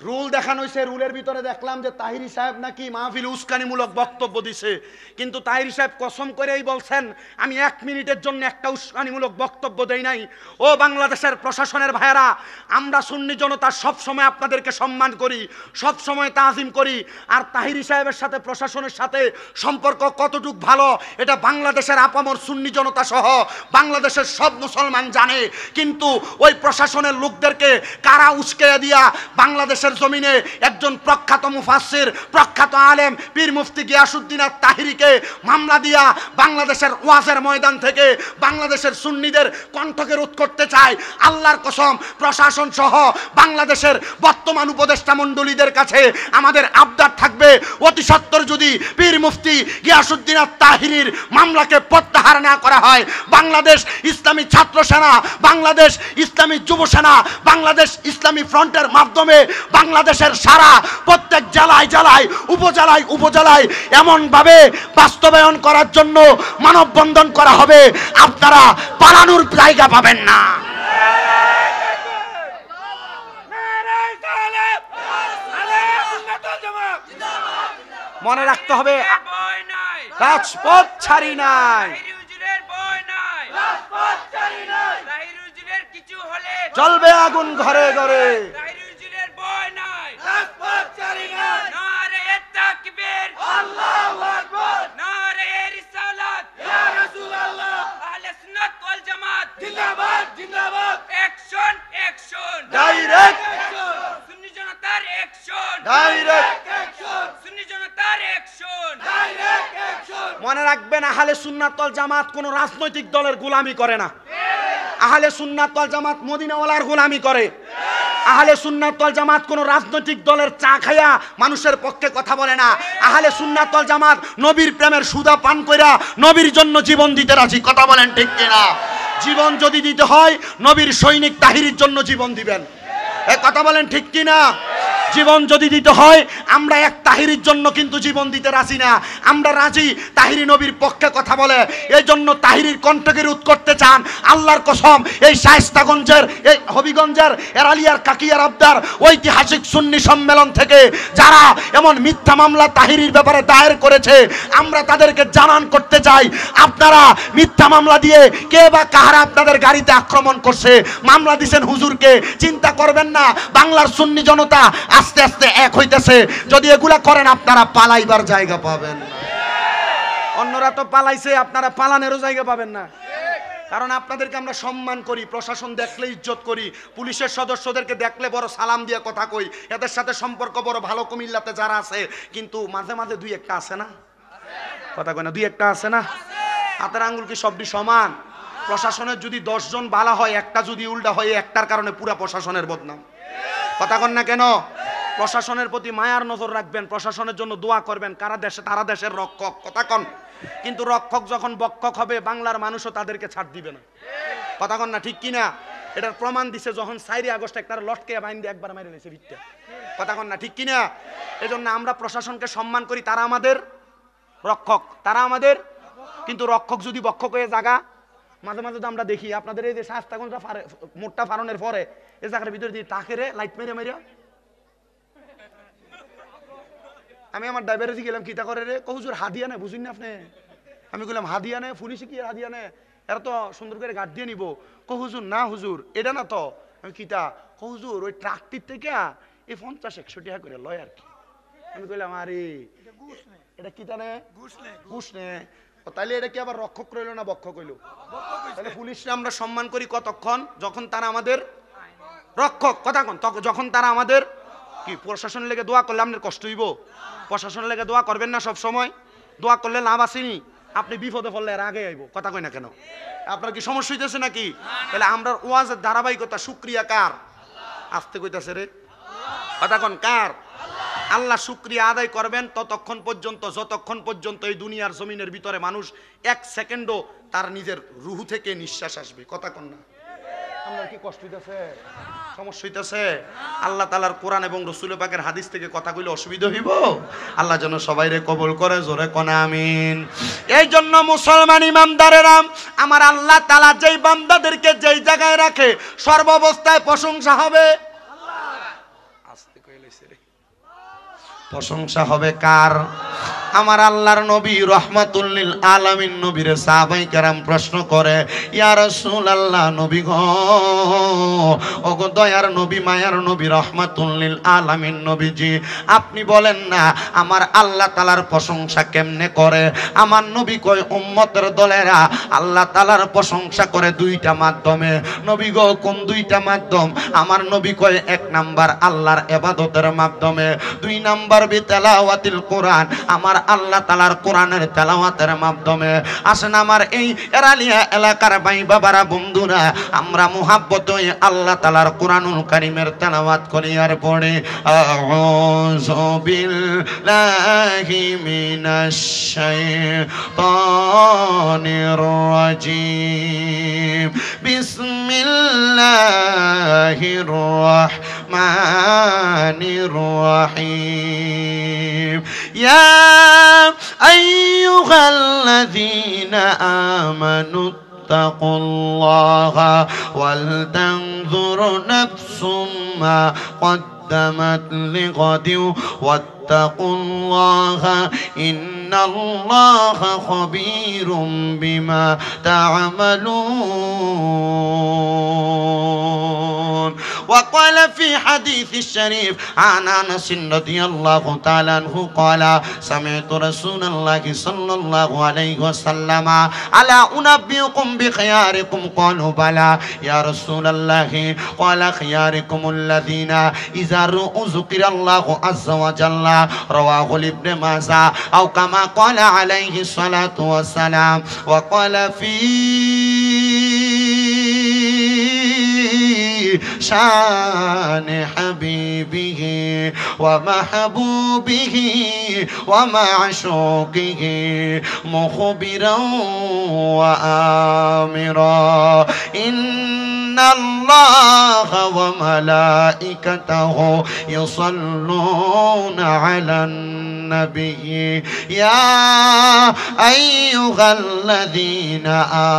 রুল দেখানো হয়েছে, রুলের ভিতরে দেখলাম যে তাহিরি সাহেব নাকি মাহফিল উস্কানিমূলক বক্তব্য দিছে, কিন্তু তাহিরি সাহেব কসম করেই বলছেন আমি 1 মিনিটের জন্য একটা উস্কানিমূলক বক্তব্য দেই নাই। ও বাংলাদেশের প্রশাসনের ভাইয়েরা, আমরা সুন্নি জনতা সব সময় আপনাদেরকে সম্মান করি, সব সময় তাজিম করি। আর তাহিরি সাহেবের সাথে প্রশাসনের সাথে সম্পর্ক কতটুক ভালো এটা বাংলাদেশের আপামর সুন্নি জনতা সহ বাংলাদেশের সব মুসলমান জানে। কিন্তু ওই প্রশাসনের লোকদেরকে কারা উস্কে দিয়া বাংলাদেশের জমিনে একজন প্রখ্যাত মুফাসসির, প্রখ্যাত আলেম পীর মুফতি গিয়াসউদ্দিন আত-তাহিরিকে মামলা দিয়া বাংলাদেশের ওয়াজের ময়দান থেকে বাংলাদেশের সুন্নিদের কণ্ঠকে রোধ করতে চায়। আল্লাহর কসম, প্রশাসন সহ বাংলাদেশের বর্তমান উপদেষ্টা মণ্ডলীদের কাছে আমাদের আবদার থাকবে, অতি সত্বর যদি পীর মুফতি গিয়াসউদ্দিন আত-তাহিরির মামলাকে প্রত্যাহার না করা হয়, বাংলাদেশ ইসলামী ছাত্র সেনা, বাংলাদেশ ইসলামী যুব সেনা, বাংলাদেশ ইসলামী ফ্রন্টের মাধ্যমে বাংলাদেশের সারা প্রত্যেক জেলায় জেলায় উপজেলায় উপজেলায় এমনভাবে বাস্তবায়ন করার জন্য মানববন্ধন করা হবে, আপনারা পালানোর জায়গা পাবেন না। মনে রাখতে হবে, রাজপথ ছাড়ি নাই, চলবে আগুন ঘরে ঘরে, মনে রাখবেন আহলে সুন্নাত ওয়াল জামাত কোন রাজনৈতিক দলের গোলামি করে না। আহলে সুন্নাত ওয়াল জামাত মদিনাওয়ালার গোলামি করে। আহলে সুন্নাত ওয়াল জামাত কোন রাজনৈতিক দলের চা খায়া মানুষের পক্ষে কথা বলে না। আহলে সুন্নাত ওয়াল জামাত নবীর প্রেমের সুধা পান কইরা নবীর জন্য জীবন দিতে রাজি। কথা বলেন ঠিক কিনা? জীবন যদি দিতে হয় নবীর সৈনিক তাহিরির জন্য জীবন দিবেন। এ কথা বলেন ঠিক কিনা? জীবন যদি দিতে হয় আমরা এক তাহিরির জন্য কিন্তু জীবন দিতে রাজি না। আমরা রাজি তাহিরি নবীর পক্ষে কথা বলে। এই জন্য তাহিরির কণ্ঠকে রোধ করতে চান, আল্লাহর কসম এই শায়েস্তাগঞ্জের, এই হবিগঞ্জের এরালিয়ার কাকিয়ার আবদার ঐতিহাসিক সুন্নি সম্মেলন থেকে যারা এমন মিথ্যা মামলা তাহিরির ব্যাপারে দায়ের করেছে, আমরা তাদেরকে জানান করতে চাই, আপনারা মিথ্যা মামলা দিয়ে কে বা কাহারা আপনাদের গাড়িতে আক্রমণ করছে, মামলা দিছেন হুজুরকে, চিন্তা করবেন না বাংলার সুন্নি জনতা আস্তে আস্তে এক হইতেছে। যদি এগুলা করেন আপনারা পালাইবার জায়গা পাবেন না। অন্যরা তো পালাইছে, আপনারা পালানেরও জায়গা পাবেন না। কারণ আপনাদেরকে আমরা সম্মান করি, প্রশাসন দেখলে ইজ্জত করি, পুলিশের সদস্যদেরকে দেখলে বড় সালাম দিয়ে কথা কই, এদের সাথে সম্পর্ক বড় ভালো কুমিল্লাতে যারা আছে। কিন্তু মাঝে মাঝে দুই একটা আছে না, কথা কয় না, দুই একটা আছে না। হাতের আঙ্গুল কি সবটি সমান? প্রশাসনের যদি 10 জন বালা হয়, একটা যদি উল্টা হয়, একটার কারণে পুরা প্রশাসনের বদনাম। কথা কন না কেন? প্রশাসনের প্রতি মায়ার নজর রাখবেন, প্রশাসনের জন্য দোয়া করবেন, কারা দেশে তারা দেশের রক্ষক। কথা কন। কিন্তু রক্ষক যখন বক্ষক হবে বাংলার মানুষও তাদেরকে ছাড় দিবে না। কথা কন না ঠিক কিনা? এটার প্রমাণ দিছে যখন 4 আগস্ট একটা লটকে বাইন্দে একবার মেরে নিয়েছে ভিটটা। কথা কন না ঠিক কিনা? এজন্য আমরা প্রশাসনকে সম্মান করি, তারা আমাদের রক্ষক, তারা আমাদের। কিন্তু রক্ষক যদি বক্ষক হয়ে জাগা, মাঝে মাঝে তো আমরা দেখি আপনাদের এই যে শায়েস্তাগঞ্জ মোট্টা ফারনের পরে এই জায়গার ভিতরে দিয়ে তাকেরে লাইট মেরে মেরে। আমি আমার ড্রাইভারে গেলাম কিতা করে রে, হুজুর হাদিয়া নেই, বুঝুন না আপনি? আমি বললাম হাদিয়া নেই, পুলিশে কি হাদিয়া নেই, এরা তো সুন্দর করে গার্ড দিয়ে নিব। হুজুর না হুজুর এটা না তো। আমি কিতা? হুজুর ওই ট্রাকটির থেকে এই 50-100 টাকা করে লয় আর কি। আমি কইলাম আরে এটা কিতা নে, ঘুষ নে। তাইলে এটা কি আবার রক্ষক রইল না বক্ষক হইল? তাহলে পুলিশরা আমরা সম্মান করি কতক্ষণ? যখন তারা আমাদের রক্ষক। কথা কন। যখন তারা আমাদের কি, প্রশাসনের লেগে দোয়া করলে আপনার কষ্ট হইব? প্রশাসনের লেগে দোয়া করবেন না সব সময়? দোয়া করলে লাভ আসেনি, আপনি বিপদে পড়লে এর আগে আইব। কথা কই না কেন? আপনার কি সমস্যা হইতেছে নাকি? তাহলে আমরা ওয়াজের ধারাবাহিকতা, শুকরিয়া কার? আসতে কইতাছে রে, কথা কন কার? আল্লাহ শুকরিয়া আদায় করবেন ততক্ষণ পর্যন্ত যতক্ষণ পর্যন্ত এই দুনিয়ার জমিনের ভিতরে মানুষ 1 সেকেন্ডও তার নিজের রুহু থেকে নিঃশ্বাস আসবে। কথা কন না? আপনার কি কষ্ট হইতেছে, সমস্যা হইতেছে? আল্লাহ তাআলার কোরআন এবং রাসূল পাকের হাদিস থেকে কথা কইলে অসুবিধা হইব? আল্লাহ যেন সবাইরে কবুল করে, জোরে কোন আমিন। এই জন্য মুসলমান ইমানদারেরা, আমার আল্লাহ তাআলা যেই বান্দাদেরকে যেই জায়গায় রাখে সর্বাবস্থায় প্রশংসা হবে। আস্তে কইলেছে রে, প্রশংসা হবে কার? আমার আল্লাহর নবী রহমাতুল লিল আলামিন নবীরে সাহাবায়ে কেরাম প্রশ্ন করে, ইয়া রাসূলুল্লাহ, নবী গো, ওগো দয়ার নবী, মায়ার নবী, রহমাতুল লিল আলামিন নবীজি, আপনি বলেন না আমার আল্লাহ তাআলার প্রশংসা কেমনে করে? আমার নবী কয়, উম্মতের দলেরা আল্লাহ তাআলার প্রশংসা করে 2টা মাধ্যমে। নবী গো, কোন 2টা মাধ্যম? আমার নবী কয়, 1 নাম্বার আল্লাহর ইবাদতের মাধ্যমে, 2 নাম্বার বিতেলাওয়াতিল কোরআন, আমার আল্লাহ তাআলার কোরআনের তেলাওয়াতের মাধ্যমে। আসেন আমার এই এরালিয়া এলাকার ভাই বাবারা, বন্ধুরা, আমরা মুহাব্বতে আল্লাহ তাআলার কোরআনুল কারীমের তেলাওয়াত করি আর পড়ি, আউযু বিল্লাহি মিনাশ শাইতানির রাজীম, বিসমিল্লাহির রাহমানির রাহিম, ইয়া আইয়ুহাল্লাযীনা আমানু ইত্তাকুল্লাহা ওয়াল তানজুর নাফসুম মা قدمت لغد واتقوا الله إن الله خبير بما تعملون. وقال في حديث الشريف عن أنس رضي الله تعالى عنه قال سمعت رسول الله صلى الله عليه وسلم ألا أنبئكم بخياركم قالوا بلى يا رسول الله قال خياركم الذين إذا ذكر الله عز وجل رواه ابن ماجه أو كما قال عليه الصلاة والسلام. وقال في شان حبيبه ومحبوبه ومعشوقه مخبرا وآمرا إن الله وملائكته يصلون على النبي يا أيها الذين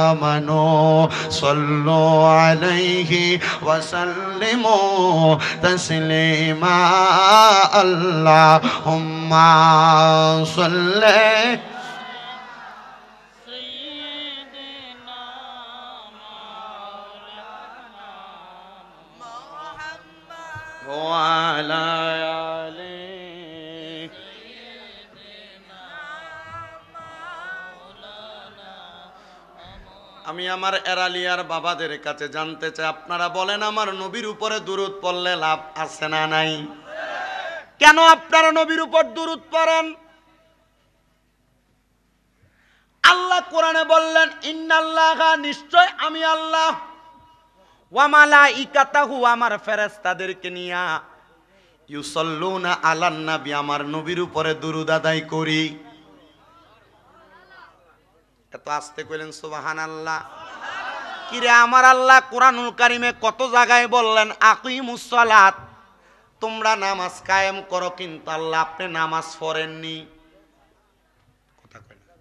آمنوا صلوا عليه وسلموا تسليما اللهم صل وعلى آله আমি আমার এরালিয়ার বাবাদের কাছে জানতে চাই আপনারা বলেন আমার নবীর উপরে দুরূদ পড়লে লাভ আছে না নাই? কেন আপনারা নবীর উপর দুরূদ পড়েন? আল্লাহ কোরআনে বললেন ইন্নাল্লাহা নিশ্চয় আমি আল্লাহ ওয়া মালাইকাতাহু আমার ফেরেশতাদেরকে নিয়া ইউসাল্লুনা আলান নবী আমার নবীর উপরে দুরূদ আদায় করি। এত আস্তে কইলেন সুবহানাল্লাহ। কিরে আমার আল্লাহ কোরআনুল কারীমে কত জায়গায় বললেন আকিমুস সালাত তোমরা নামাজ কায়েম করো, কিন্তু আল্লাহ আপনি নামাজ পড়েননি। কথা কই না।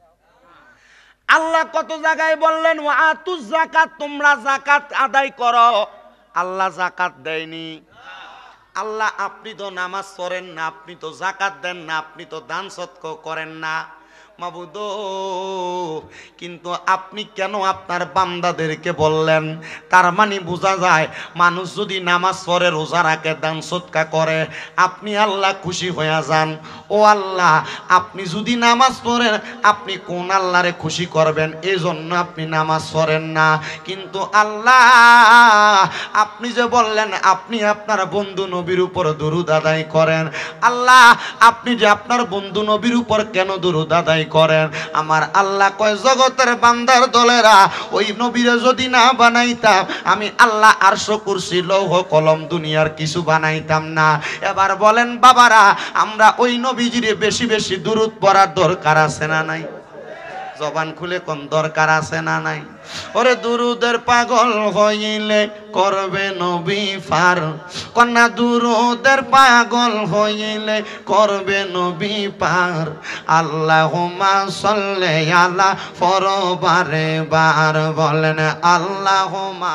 আল্লাহ কত জায়গায় বললেন ওয়া আতুজ যাকাত তোমরা যাকাত আদায় করো, আল্লাহ যাকাত দেয়নি। আল্লাহ আপনি তো নামাজ পড়েন না, আপনি তো যাকাত দেন না, আপনি তো দান সদকা করেন না মাবুদ, কিন্তু আপনি কেন আপনার বান্দাদেরকে বললেন? তার মানে বোঝা যায় মানুষ যদি নামাজ পড়ে রোজা রাখে দান সদকা করে আপনি আল্লাহ খুশি হয়ে যান। ও আল্লাহ আপনি যদি নামাজ পড়েন আপনি কোন আল্লাহরে খুশি করবেন, এই জন্য আপনি নামাজ পড়েন না। কিন্তু আল্লাহ আপনি যে বললেন আপনি আপনার বন্ধু নবীর উপর দরুদ আদায় করেন, আল্লাহ আপনি যে আপনার বন্ধু নবীর উপর কেন দরুদ আদায় করেন? আমার আল্লাহ কয় জগতের বান্দার দলেরা ওই নবীরে যদি না বানাইতাম আমি আল্লাহ আরশ কুরসি লৌহ কলম দুনিয়ার কিছু বানাইতাম না। এবার বলেন বাবারা আমরা ওই নবীজিরে বেশি বেশি দুরূদ পড়ার দরকার আছে না নাই? জবান খুলে কোন দরকার আছে না নাই? ওরে দুরুদের পাগল হইলে করবে নবী ফার, কন্যা দুরুদের পাগল হইলে করবে নবী পার। আল্লাহুম্মা সাল্লি আলা ফরবারে বার বলেন আল্লাহুম্মা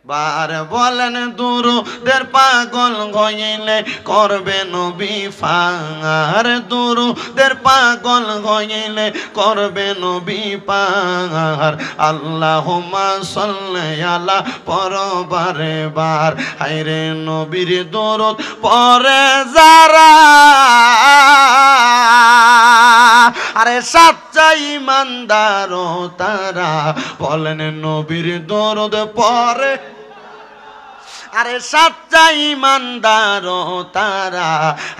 বার বলেন দুরুদের পাগল হইলে করবে নবী ফার, দুরুদের পাগল হইলে করবে নবী পার। আল্লাহুম্মা সাল্লি আলা পরবারে বার। হায়রে নবীর দরুদ পড়ে যারা আরে সাচ্চা ইমানদার তারা বলেন নবীর দরুদ পড়ে, আরে সাচ্চা ইমানদার তারা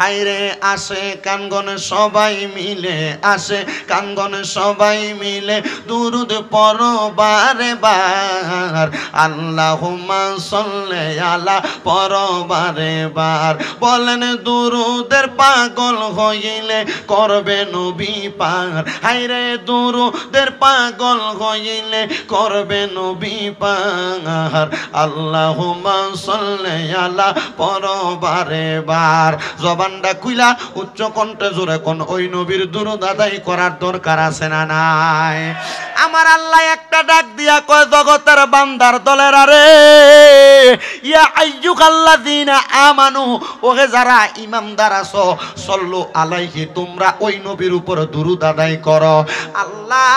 হায়রে আসে কানগন সবাই মিলে, আসে কানগন সবাই মিলে দুরুদ পড়ো বারে বার। আল্লাহুম্মা সাল্লি আলা পড়ো বারে বার বলেন দুরুদের পাগল হইলে করবে নবী পার। হায়রে দুরুদের পাগল হইলে করবে নবী পার। আল্লাহুম্মা সাল্লি আলা পড়ো বারে বার। জবানটা খুইলা উচ্চ কণ্ঠে জোরে কোন ওই নবীর দুরূদ আদায় করার দরকার আছে না নাই? আমার আল্লাহ এক একটা ডাক দিয়া কয় জগতের বান্দার দলেরা রে ইয়া আইয়ুহাল্লাযীনা আমানু ওহে যারা ঈমানদার আছো সল্লু আলাইহি তোমরা ওই নবীর উপর দুরূদ আদায় করো আল্লাহ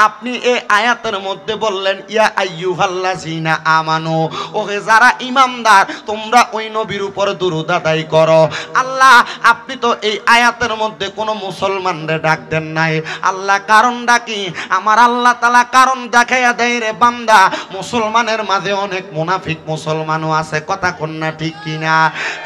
আপনি এই আয়াতের মধ্যে বললেন ইয়া আইয়ুহাল্লাযীনা আমানু ওহে যারা ঈমানদার তোমরা ওই নবীর উপর দুরূদ আদায় করো আল্লাহ আপনি তো এই আয়াতের মধ্যে কোনো মুসলমানরে ডাক দেন নাই আল্লাহ কারণটা কি আমার আল্লাহ তাআলা কারণ দেখাইয়া দেয় রে বান্দা মুসলমানের মাঝে অনেক মুনাফিক মুসলমানও আছে কথা কোন না ঠিক কিনা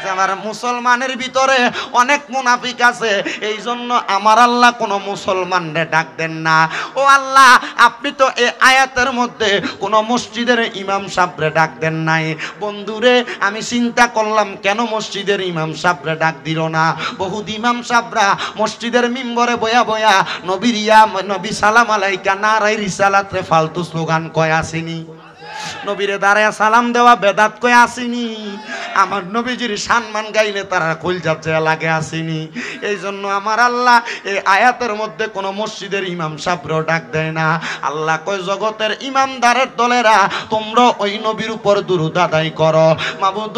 আমার মুসলমানের ভিতরে অনেক মুনাফিক আছে এই জন্য আমার আল্লাহ কোনো মুসলমানরে ডাক দেন না ও আল্লাহ আপনি তো এই আয়াতের মধ্যে কোনো মসজিদের ইমাম সাহেবরে ডাক দেন নাই বন্ধুরে আমি চিন্তা করলাম কেন মসজিদের ইমাম সাহেবরে ডাক দিল না বহুত ইমাম সাহেবরা মসজিদের মিম্বরে বয়া বয়া নবীর নবী সালাম আলাইকা নারাই রিসালাত রে ফালতু স্লোগান কয় আসেনি নবীরে দাঁড়ায় সালাম দেওয়া বেদাত কয় আসেনি আমার নবীজির সম্মান গাইলে তারা কলজাত যায় লাগে আসেনি এই জন্য আমার আল্লাহ এই আয়াতের মধ্যে কোনো মসজিদের ইমাম সাহেবরেও ডাক দেয় না আল্লাহ কয় জগতের ইমামদারের দলেরা তোমরা ওই নবীর উপর দুরূদ আদায় করো মাবুদ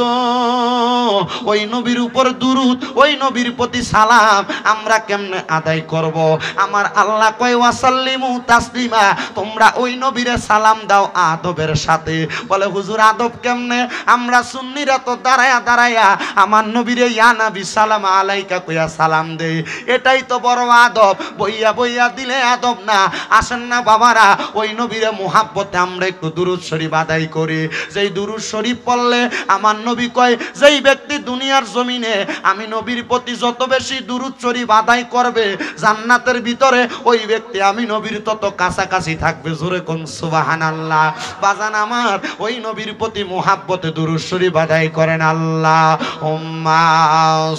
ওই নবীর উপর দুরূদ ওই নবীর প্রতি সালাম আমরা কেমনে আদায় করব আমার আল্লাহ কয় ওয়াসাল্লিমু তাসলিমা তোমরা ওই নবীরে সালাম দাও আদবের সাথে বলে হুজুর আদব কেমনে আমরা সুন্নিরা তো দাঁড়ায়া দাঁড়ায়া আমার নবীরে ইয়া নবী সালাম আলাইকা কইয়া সালাম দেই এটাই তো বড় আদব বইয়া বইয়া দিলে আদব না আসেন না বাবারা ওই নবীরে মুহাব্বতে আমরা একটু দুরূদ শরীফ আদায় করি যেই দুরূদ শরীফ পড়লে আমার নবী কয় যেই ব্যক্তি দুনিয়ার জমিনে আমি নবীর প্রতি যত বেশি দুরূদ শরীফ আদায় করবে জান্নাতের ভিতরে ওই ব্যক্তি আমি নবীর তত কাছাকাছি থাকবে জোরে কোন সুবহানাল্লাহ বাজান আমার ওই নবীর প্রতি মুহাব্বতে দুরূদ শরীফ আদায় করেন আল্লাহুম্মা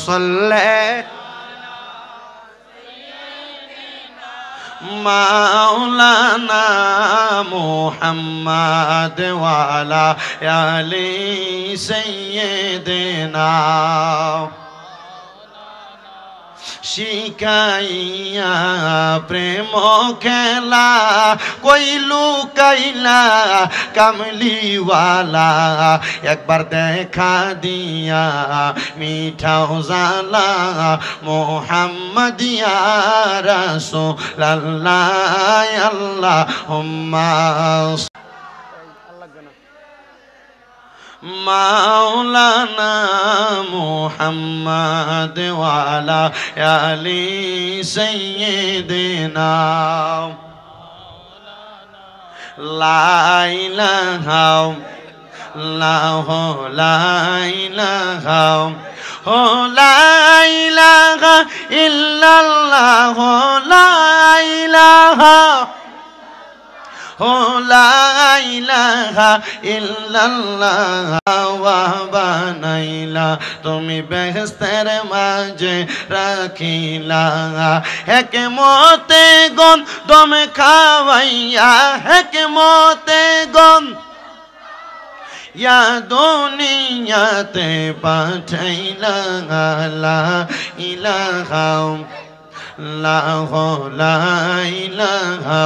সাল্লি মাওলানা মুহাম্মদ ওয়া আলা আলি সাইয়্যিদিনা শিখাইয়া প্রেম খেলা কইলু কাইলা কামলিওয়ালা একবার দেখা দিয়া মিঠাও জালা মোহাম্মদিয়া রাসূলুল্লাহ আল্লাহুম্মা মাওলানা মুহাম্মদ ওয়া আলা আলি সাইয়্যিদিনা লা ইলাহা ইল্লাল্লাহু লা ইলাহা ও লা ইলাহা ইল্লাল্লাহু লা ইলাহা ও লা ইলাহা ইল্লাল্লাহ ওয়া বানাইলা তুমি বেহেশতের মাঝে রাখিলা হিকমতে গন দমে খাওয়াইয়া হিকমতে গন ইয়া দুনিয়াতে পাঠাইলা লা ইলাহা লা ইলাহা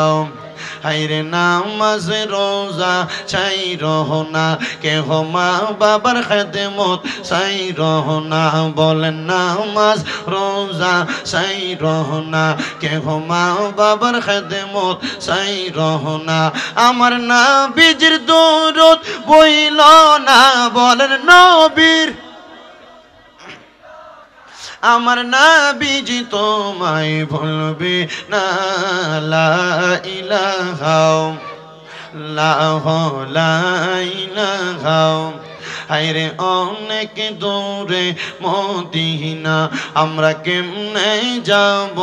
হাইরে নামাজ রোজা চাই রহনা কেহ মা বাবার খেদমত চাই রহনা বলেন নামাজ রোজা চাই রহনা কেহ মা বাবার খেদমত চাই রহনা আমার নবীজির দুরূদ বইল না বলেন নবীর আমার নবীজি তোমায় ভুলবে না লা ইলাহা ইল্লাল্লাহ হায়রে অনেক দূরে মদিনা আমরা কেমনে যাব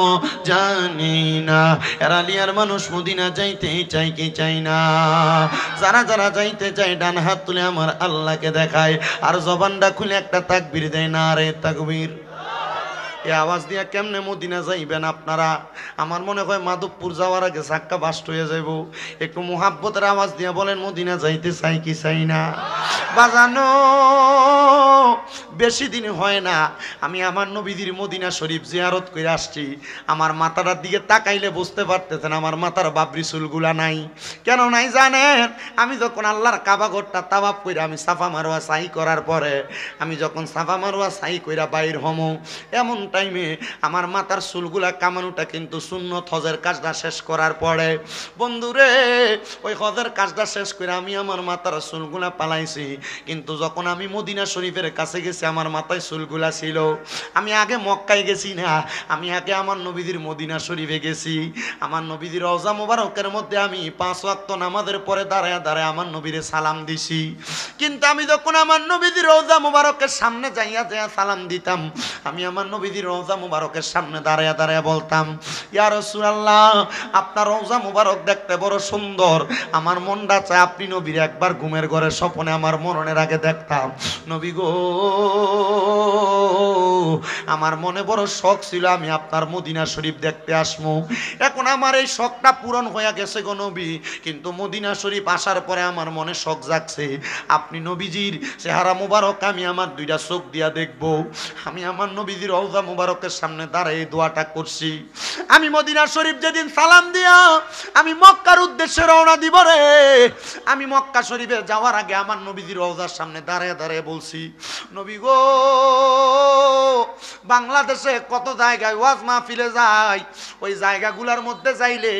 জানি না এরালিয়ার মানুষ মদিনা যাইতে চাই কি চাই না যারা যারা যাইতে চাই ডান হাত তুলে আমার আল্লাহকে দেখায় আর জবানটা খুলে একটা তাকবীর দেয় না রে তাকবীর এই আওয়াজ দিয়া কেমনে মদিনা যাইবেন আপনারা আমার মনে হয় মাধবপুর যাওয়ার আগে চাক্কা বাস্ট হয়ে যাইব একটু মুহাব্বতের আওয়াজ দিয়া বলেন মদিনা যাইতে চাই কি চাই না বাজানো বেশি দিন হয় না আমি আমার নবীজির মদিনা শরীফ জিয়ারত করে আসছি। আমার মাথাটার দিকে তাকাইলে বুঝতে পারতেছেন আমার মাথার বাবরি চুলগুলা নাই। কেন নাই জানেন? আমি যখন আল্লাহর কাবা ঘরটা তাওয়াফ করে আমি সাফা মারোয়া সাই করার পরে আমি যখন সাফা মারোয়া সাই কইরা বাইর হমো, এমন টাইমে আমার মাথার চুলগুলা কামানোটা কিন্তু সুন্নত হজের কাজটা শেষ করার পরে। বন্ধুরে, ওই হজের কাজটা শেষ করে আমি আমার মাথার চুলগুলা পালাইছি, কিন্তু যখন আমি মদিনা শরীফের কাছে গেছি আমার মাথায় চুলগুলা ছিল। আমি আগে মক্কায় গেছি না, আমি আগে আমার নবীদের মদিনা শরীফে গেছি। আমার নবীদের রওজা মোবারকের মধ্যে আমি 5 ওয়াক্ত নামাজের পরে দাঁড়ায় দাঁড়ায় আমার নবীরে সালাম দিছি। কিন্তু আমি যখন আমার নবীদের রওজা মোবারকের সামনে যাইয়া যাইয়া সালাম দিতাম, আমি আমার নবীদের রওজা মোবারকের সামনে দাঁড়ায় দাঁড়ায় বলতাম, ইয়া রাসূলুল্লাহ, আপনার রওজা মোবারক দেখতে বড় সুন্দর, আমার মনটা চায় আপনি নবীর একবার ঘুমের ঘরে স্বপ্নে আমার মরণের আগে দেখতাম। নবী গো, আমার মনে বড় শখ ছিল আমি আপনার মদিনা শরীফ দেখতে আসবো। এখন আমার এই শখটা পূরণ হয়ে গেছে গো নবী, কিন্তু মদিনা শরীফ আসার পরে আমার মনে শখ জাগছে আপনি নবীজির চেহারা মুবারক আমি আমার 2টা চোখ দিয়া দেখবো। আমি আমার নবীজির রওজা মুবারকের সামনে দাঁড়িয়ে দোয়াটা করছি। আমি মদিনা শরীফ যেদিন সালাম দিয়া আমি মক্কার উদ্দেশ্যে রওনা দিব রে, আমি মক্কা শরীফে যাওয়ার আগে আমার নবীজির রওজার সামনে দাঁড়িয়ে দাঁড়িয়ে বলছি, নবী গো, বাংলাদেশে কত জায়গায় ওয়াজ মাহফিলে যায়, ওই জায়গাগুলোর মধ্যে যাইলে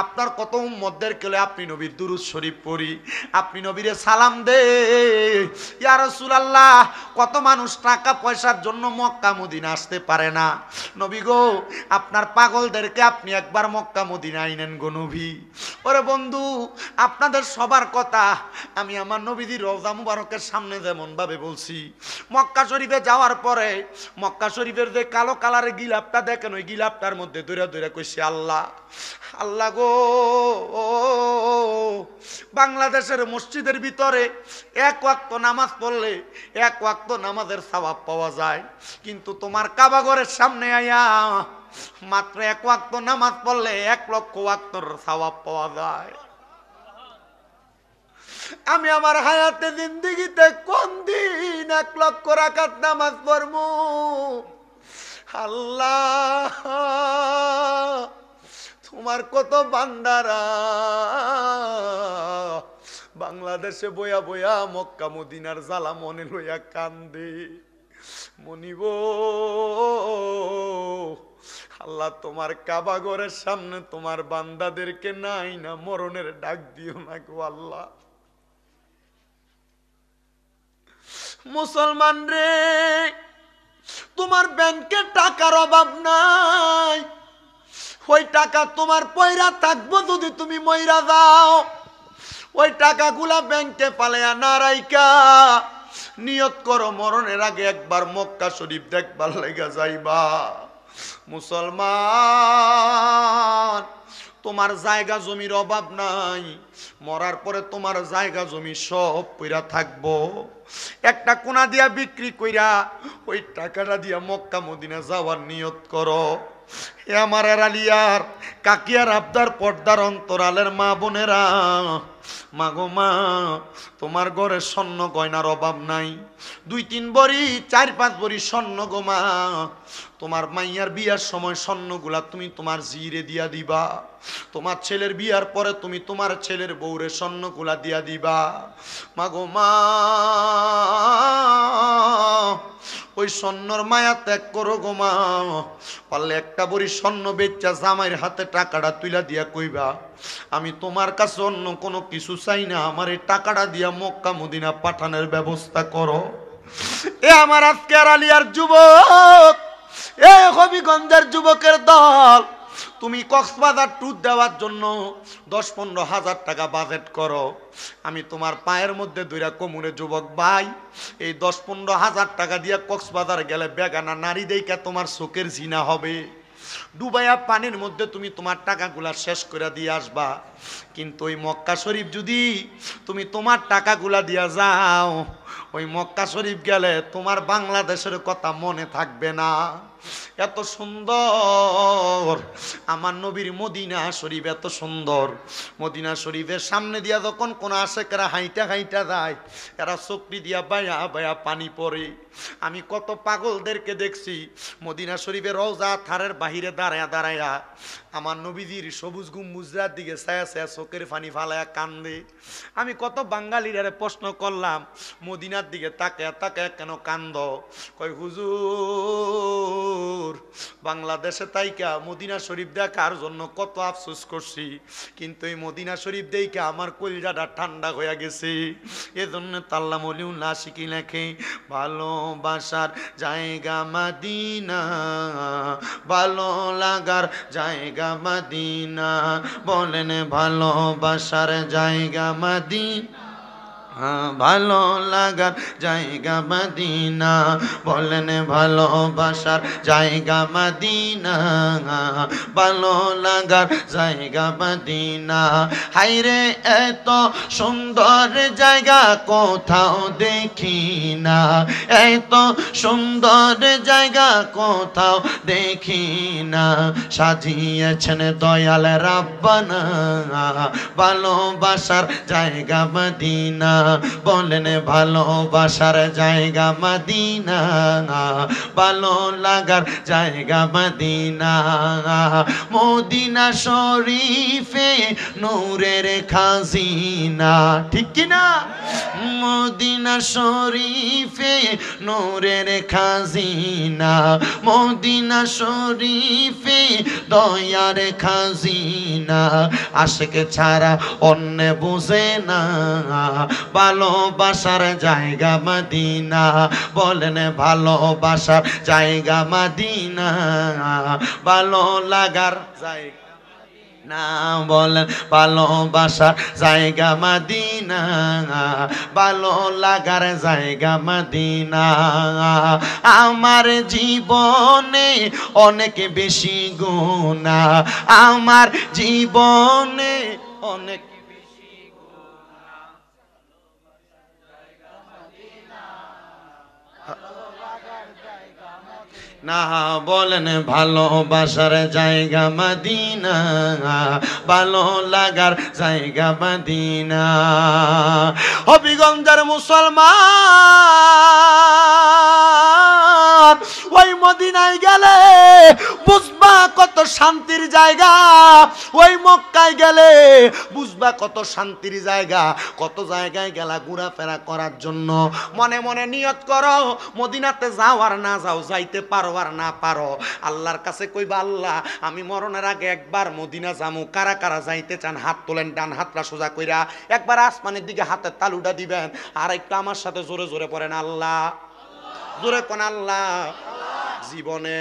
আপনার কত উম্মতদের কেলে আপনি নবীর দুরূদ শরীফ পড়ি, আপনি নবীরে সালাম দে। ইয়া রাসূলুল্লাহ, কত মানুষ টাকা পয়সার জন্য মক্কা মদিনা আসতে পারে না। নবী গো, আপনার পাগলদেরকে আপনি একবার মক্কা মদিনা আইনেন গো নবী। ওরে বন্ধু, আপনাদের সবার কথা আমি আমার নবীজির রওজা মুবারকের সামনে যেমন ভাবে বলছি, মক্কা শরীফে যাওয়ার পরে মক্কা শরীফের যে কালো কালারের গিলাপটা দেখেন, ওই গিলাপটার মধ্যে দৌড়া দৌড়া কইছি, আল্লাহ আল্লাহ গো, বাংলাদেশের মসজিদের ভিতরে 1 ওয়াক্ত নামাজ পড়লে 1 ওয়াক্ত নামাজের সওয়াব পাওয়া যায়, কিন্তু তোমার কাবা ঘরের সামনে আয়া মাত্র 1 ওয়াক্ত নামাজ পড়লে 1 লক্ষ ওয়াক্তর সওয়াব পাওয়া যায়। আমি আমার হায়াতে জিন্দেগিতে কোন দিন 1 লক্ষ রাকাত নামাজ পড়বো? আল্লাহ, তোমার কত বান্দারা বাংলাদেশে বয়া বয়া মক্কা মদিনার জ্বালা মনে লইয়া কান্দে। মনিব আল্লাহ, তোমার কাবা ঘরের সামনে তোমার বান্দাদেরকে নাই না মরণের ডাক দিও না গো আল্লাহ। মুসলমান রে, তোমার ব্যাংকে টাকার অভাব নাই, ওই টাকা তোমার পয়রা থাকবো যদি তুমি মইরা যাও। ওই টাকাগুলা ব্যাংকে পালায়া না রাইকা নিয়ত করো মরণের আগে একবার মক্কা শরীফ দেখবার লাগা যাইবা। মুসলমান, তোমার জায়গা জমির অভাব নাই, মরার পরে তোমার জায়গা জমি সব পইরা থাকবো। একটা কোনা দিয়া বিক্রি কইরা ওই টাকাটা দিয়া মক্কা মদিনা যাওয়ার নিয়ত করো। হে আমার আলিয়ার কাকিয়ার আবদার পর্দার অন্তরালের মা বোনেরা, মা গো মা, তোমার ঘরে স্বর্ণ গয়নার অভাব নাই, 2-3 ভরি 4-5 ভরি স্বর্ণ গো মা। তোমার মাইয়ার বিয়ার সময় স্বর্ণগুলা তুমি তোমার জিরে দিয়া দিবা, তোমার ছেলের বিয়ার পরে তুমি তোমার ছেলের বউরে স্বর্ণগুলা দিয়া দিবা। মা গো মা, ওই স্বর্ণর মায়া ত্যাগ করো গো মা। পারলে 1টা ভরি স্বর্ণ বেচা জামাইয়ের হাতে টাকাটা তুইলা দিয়া কইবা, আমি তোমার কাছে অন্য কোনো কিছু চাই না, আমার এই টাকাটা দিয়া মক্কা মদিনা পাঠানোর ব্যবস্থা করো। এ আমার আজকের আলিয়ার যুবক, এ হবিগঞ্জের যুবকের দল, তুমি কক্সবাজার ট্যুর দেওয়ার জন্য 10-15 হাজার টাকা বাজেট করো। আমি তোমার পায়ের মধ্যে দুইরা কমুরে যুবক ভাই, এই 10-15 হাজার টাকা দিয়া কক্সবাজার গেলে বেগানা নারী দেইকা তোমার চোখের জিনা হবে, ডুবাইয়া পানির মধ্যে তুমি তোমার টাকাগুলা শেষ করে দিয়ে আসবা। কিন্তু ওই মক্কা শরীফ যদি তুমি তোমার টাকাগুলা দিয়া যাও, ওই মক্কা শরীফ গেলে তোমার বাংলাদেশের কথা মনে থাকবে না। এত সুন্দর আমার নবীর মদিনা শরীফ, এত সুন্দর। মদিনা শরীফের সামনে দিয়া যখন কোন আশেকেরা হাইটা হাইটা যায়, এরা চকরি দিয়া বায়া বায়া পানি পড়ে। আমি কত পাগলদেরকে দেখছি মদিনা শরীফের রওজা থারের বাহিরে দাঁড়ায়া দাঁড়ায়া আমার নবীজির সবুজ গম্বুজরার দিকে ছায়া ছায়া চোখের পানি ফালায়া কান্দে। আমি কত বাঙালিরা প্রশ্ন করলাম, মদিনার দিকে তাকায়া তাকায়া কেন কান্দ? কয় হুজুর, বাংলাদেশে তাইকা মদিনা শরীফ দেখার জন্য কত আফসোস করছি, কিন্তু এই মদিনা শরীফ দেখা আমার কলিজাটা ঠান্ডা হয়ে গেছে। এজন্য তাল্লা মলিউল্লাহ শিখি লেখে, ভালোবাসার জায়গা মদিনা, ভালো লাগার জায়গা মদিনা, বলেন ভালোবাসার জায়গা মদিনা, ভালো লাগার জায়গা মদিনা, বলেন ভালোবাসার জায়গা মদিনা, ভালো লাগার জায়গা মদিনা। হাইরে এত সুন্দর জায়গা কোথাও দেখি না, এত সুন্দর জায়গা কোথাও দেখি না, সাজিয়েছেন দয়াল রাব্বানা, ভালোবাসার জায়গা মদিনা, বলেন ভালোবাসার জায়গা মদিনা, ভালো লাগার জায়গা মদিনা। মদিনা শরীফে নূরের খাজিনা, ঠিক কিনা? মদিনা শরীফে নূরের খাজিনা, মদিনা শরীফে দয়ার খাজিনা, আশিক ছাড়া অন্য বুঝে না, ভালোবাসার জায়গা মদিনা, বলেন ভালোবাসার জায়গা মদিনা, ভালো লাগার জায়গা না, বলেন ভালোবাসার জায়গা মদিনা, ভালো লাগার জায়গা মদিনা। আমার জীবনে অনেক বেশি গুনাহ, আমার জীবনে অনেক না, বলেন ভালোবাসার জায়গা মদিনা, ভালো লাগার জায়গা মদিনা। হবিগঞ্জের মুসলমান ওই মদিনায় গেলে বুঝবা কত শান্তির জায়গা, ওই মক্কায় গেলে বুঝবা কত শান্তির জায়গা। কত জায়গায় গেলা ঘোরাফেরা করার জন্য, মনে মনে নিয়ত করো মদিনাতে যাও আর না যাও, যাইতে পারো আর না পারো, আল্লাহর কাছে কইবা আল্লাহ আমি মরণের আগে একবার মদিনা যামু। কারা কারা যাইতে চান হাত তোলেন, ডান হাতটা সোজা কইরা একবার আসমানের দিকে হাতের তালুটা দিবেন, আর একটু আমার সাথে জোরে জোরে পড়েন আল্লাহ, জোরে কোন আল্লাহ। জীবনে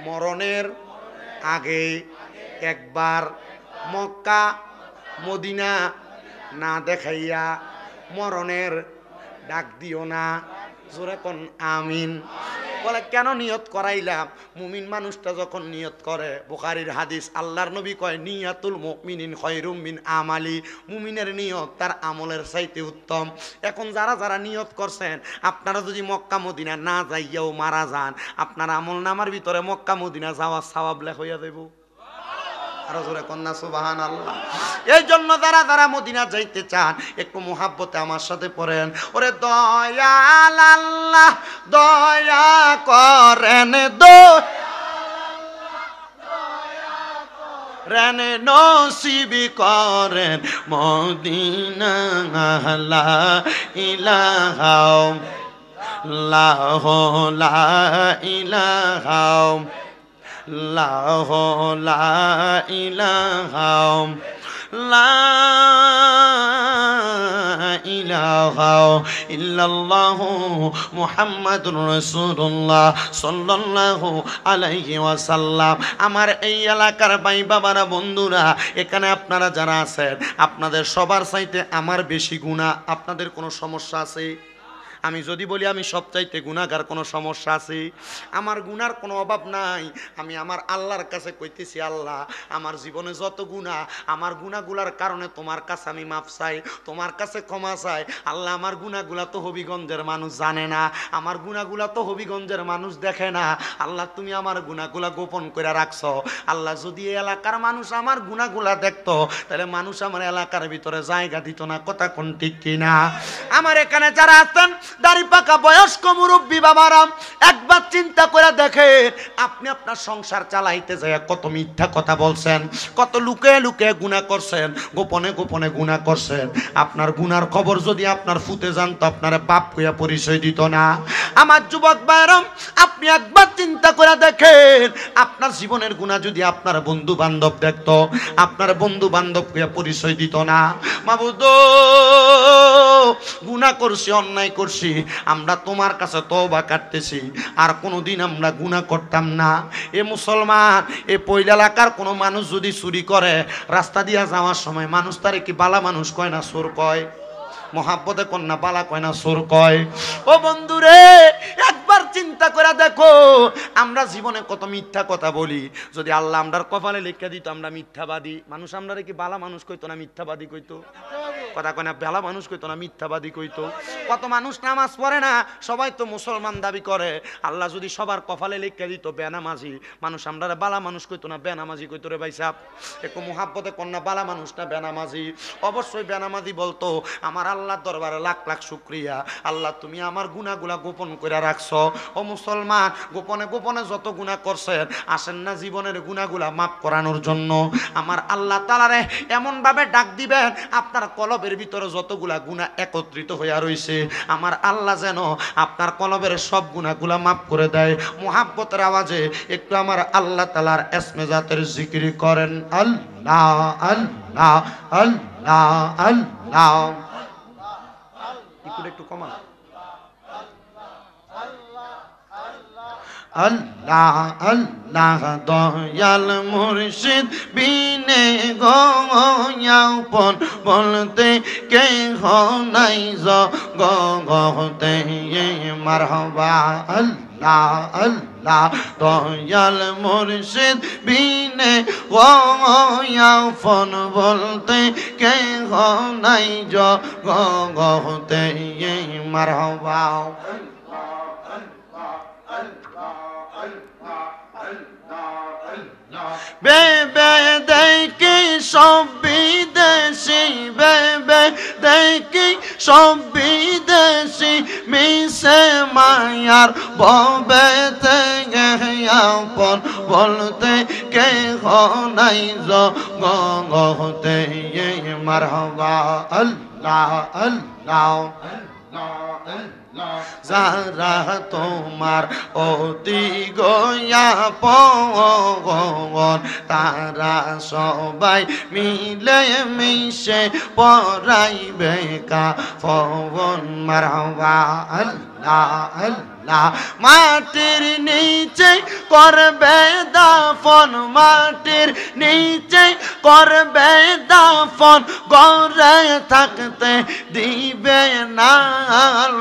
মরণের আগে একবার মক্কা মদিনা না দেখাইয়া মরণের ডাক দিও না, জোরে কোন আমিন। বলে কেন নিয়ত করাইলাম? মুমিন মানুষটা যখন নিয়ত করে, বুখারীর হাদিস, আল্লাহর নবী কয় নিয়াতুল মুমিনিন খায়রুম মিন আমালি, মুমিনের নিয়ত তার আমলের চাইতে উত্তম। এখন যারা যারা নিয়ত করছেন, আপনারা যদি মক্কা মদিনা না যাইয়াও মারা যান, আপনার আমল নামার ভিতরে মক্কা মদিনা যাওয়ার সওয়াব লেখ হইয়া দেব। আরো জোরে কন্যা সুবহানাল্লাহ। এই জন্য যারা যারা মদিনা যাইতে চান একটু মুহাব্বতে আমার সাথে পড়েন, ওরে দয়াল আল্লাহ দয়া করেন, দয়াল নসিবি করেন মদিনা, লা ইলাহা লা ইলাহা লা ইলাহা লা ইলাহা ইল্লাল্লাহু মুহাম্মাদুর রাসূলুল্লাহ সাল্লাল্লাহু আলাইহি ওয়াসাল্লাম। আমার এই এলাকার ভাই বাবারা, বন্ধুরা, এখানে আপনারা যারা আছেন, আপনাদের সবার চাইতে আমার বেশি গুনাহ। আপনাদের কোনো সমস্যা আছে? আমি যদি বলি আমি সবচাইতে গুনাহগার, কোনো সমস্যা আছে? আমার গুনার কোনো অভাব নাই। আমি আমার আল্লাহর কাছে কইতেছি, আল্লাহ আমার জীবনে যত গুনাহ, আমার গুনাহগুলার কারণে তোমার কাছে আমি মাফ চাই, তোমার কাছে ক্ষমা চাই। আল্লাহ আমার গুনাহগুলা তো হবিগঞ্জের মানুষ জানে না, আমার গুনাহগুলা তো হবিগঞ্জের মানুষ দেখে না। আল্লাহ তুমি আমার গুনাহগুলা গোপন করে রাখছো। আল্লাহ যদি এই এলাকার মানুষ আমার গুনাহগুলা দেখতো, তাহলে মানুষ আমার এলাকার ভিতরে জায়গা দিত না। কথা কোন ঠিক কিনা? আমার এখানে যারা আছেন দাড়ি পাকা বয়স্ক মুরব্বী বাবারাম, একবার চিন্তা করে দেখেন, আপনি আপনার সংসার চালাইতে যায় কত মিথ্যা কথা বলছেন, কত লুকে লুকে গুনাহ করছেন, গোপনে গোপনে গুনাহ করছেন। আপনার গুনার খবর যদি আপনার ফুতে জানতো, আপনার বাপ কইয়া পরিচয় দিত না। আমার যুবক ভাইরাম, আপনি একবার চিন্তা করে দেখেন, আপনার জীবনের গুনাহ যদি আপনার বন্ধু বান্ধব দেখতো, আপনার বন্ধু বান্ধব কইয়া পরিচয় দিত না। মাবুদ, গুনাহ করছি, অন্যায় করছি, আমরা তোমার কাছে তওবা কাটতেছি, আর কোনোদিন আমরা গুনাহ করতাম না। এ মুসলমান, এ পয়লা এলাকার কোনো মানুষ যদি চুরি করে, রাস্তা দিয়া যাওয়ার সময় মানুষ তারে কি বালা মানুষ কয় না চোর কয়? মহাব্বতে কন্যা বালা কয় না চোর কয়? ও বন্ধুরে, একবার চিন্তা করে দেখো, আমরা জীবনে কত মিথ্যা কথা বলি। যদি আল্লাহ আমরার কপালে লিখে দিত আমরা মিথ্যাবাদী, মানুষ আমরা কি বালা মানুষ কইতো না মিথ্যাবাদী কইতো? কথা কয় না, বেলা মানুষ কইতো না মিথ্যাবাদী কইতো? কত মানুষ নামাজ পড়ে না, সবাই তো মুসলমান দাবি করে। আল্লাহ যদি সবার কপালে লিখে দিত বেনামাজি, মানুষ আমরা বালা মানুষ কইতো না বেনামাজি কইতো? রে ভাই সাহেব, একটু মুহাব্বতে কন্যা বালা মানুষটা বেনামাজি? অবশ্যই বেনামাজি বলতো। আমার আল্লাহর দরবারে লাখ লাখ শুকরিয়া, আল্লাহ তুমি আমার গুনাহগুলা গোপন করে রাখছো। ও মুসলমান, গোপনে গোপনে যত গুনাহ করছেন, আসেন না জীবনের গুনাহগুলা মাফ করানোর জন্য। আমার আল্লাহ তাআলারে এমন ভাবে ডাক দিবেন, আপনার কলবের ভিতরে যতগুলা গুনাহ একত্রিত হইয়া রইছে, আমার আল্লাহ যেন আপনার কলবের সব গুনাহগুলা মাফ করে দেয়। মুহাব্বতের আওয়াজে একটু আমার আল্লাহ তাআলার ইসমে জাতের জিকির করেন। আল্লাহ আল্লাহ আল্লাহ আল্লাহ। একটু কমান। আল্লাহ আল্লাহ দয়াল মুর্শিদ বিনে গয়াপন বলতে কে নাই জগতে মারহাবা। আল্লাহ আল্লাহ দয়াল মুর্শিদ বিনে গয়াপন বলতে কে নাই জগতে মারহাবা। বেবে দেখি সব বিদেশি, বেবে দেখি সব বিদেশি, মিশে মায়ার ববে থেকে আপন বলতে কে নাই জগতে মারহাবা। আল্লাহ আল্লাহ যারা তোমার অতি গোয়াপন, তারা সবাই মিলে মিশে পড়াইবে কাফন। মারহাবা। আল্লাহ আল্লাহ মাটির নিচে করবে দাফন, মাটির নিচে করবে দাফন, ঘরে থাকতে দিবে না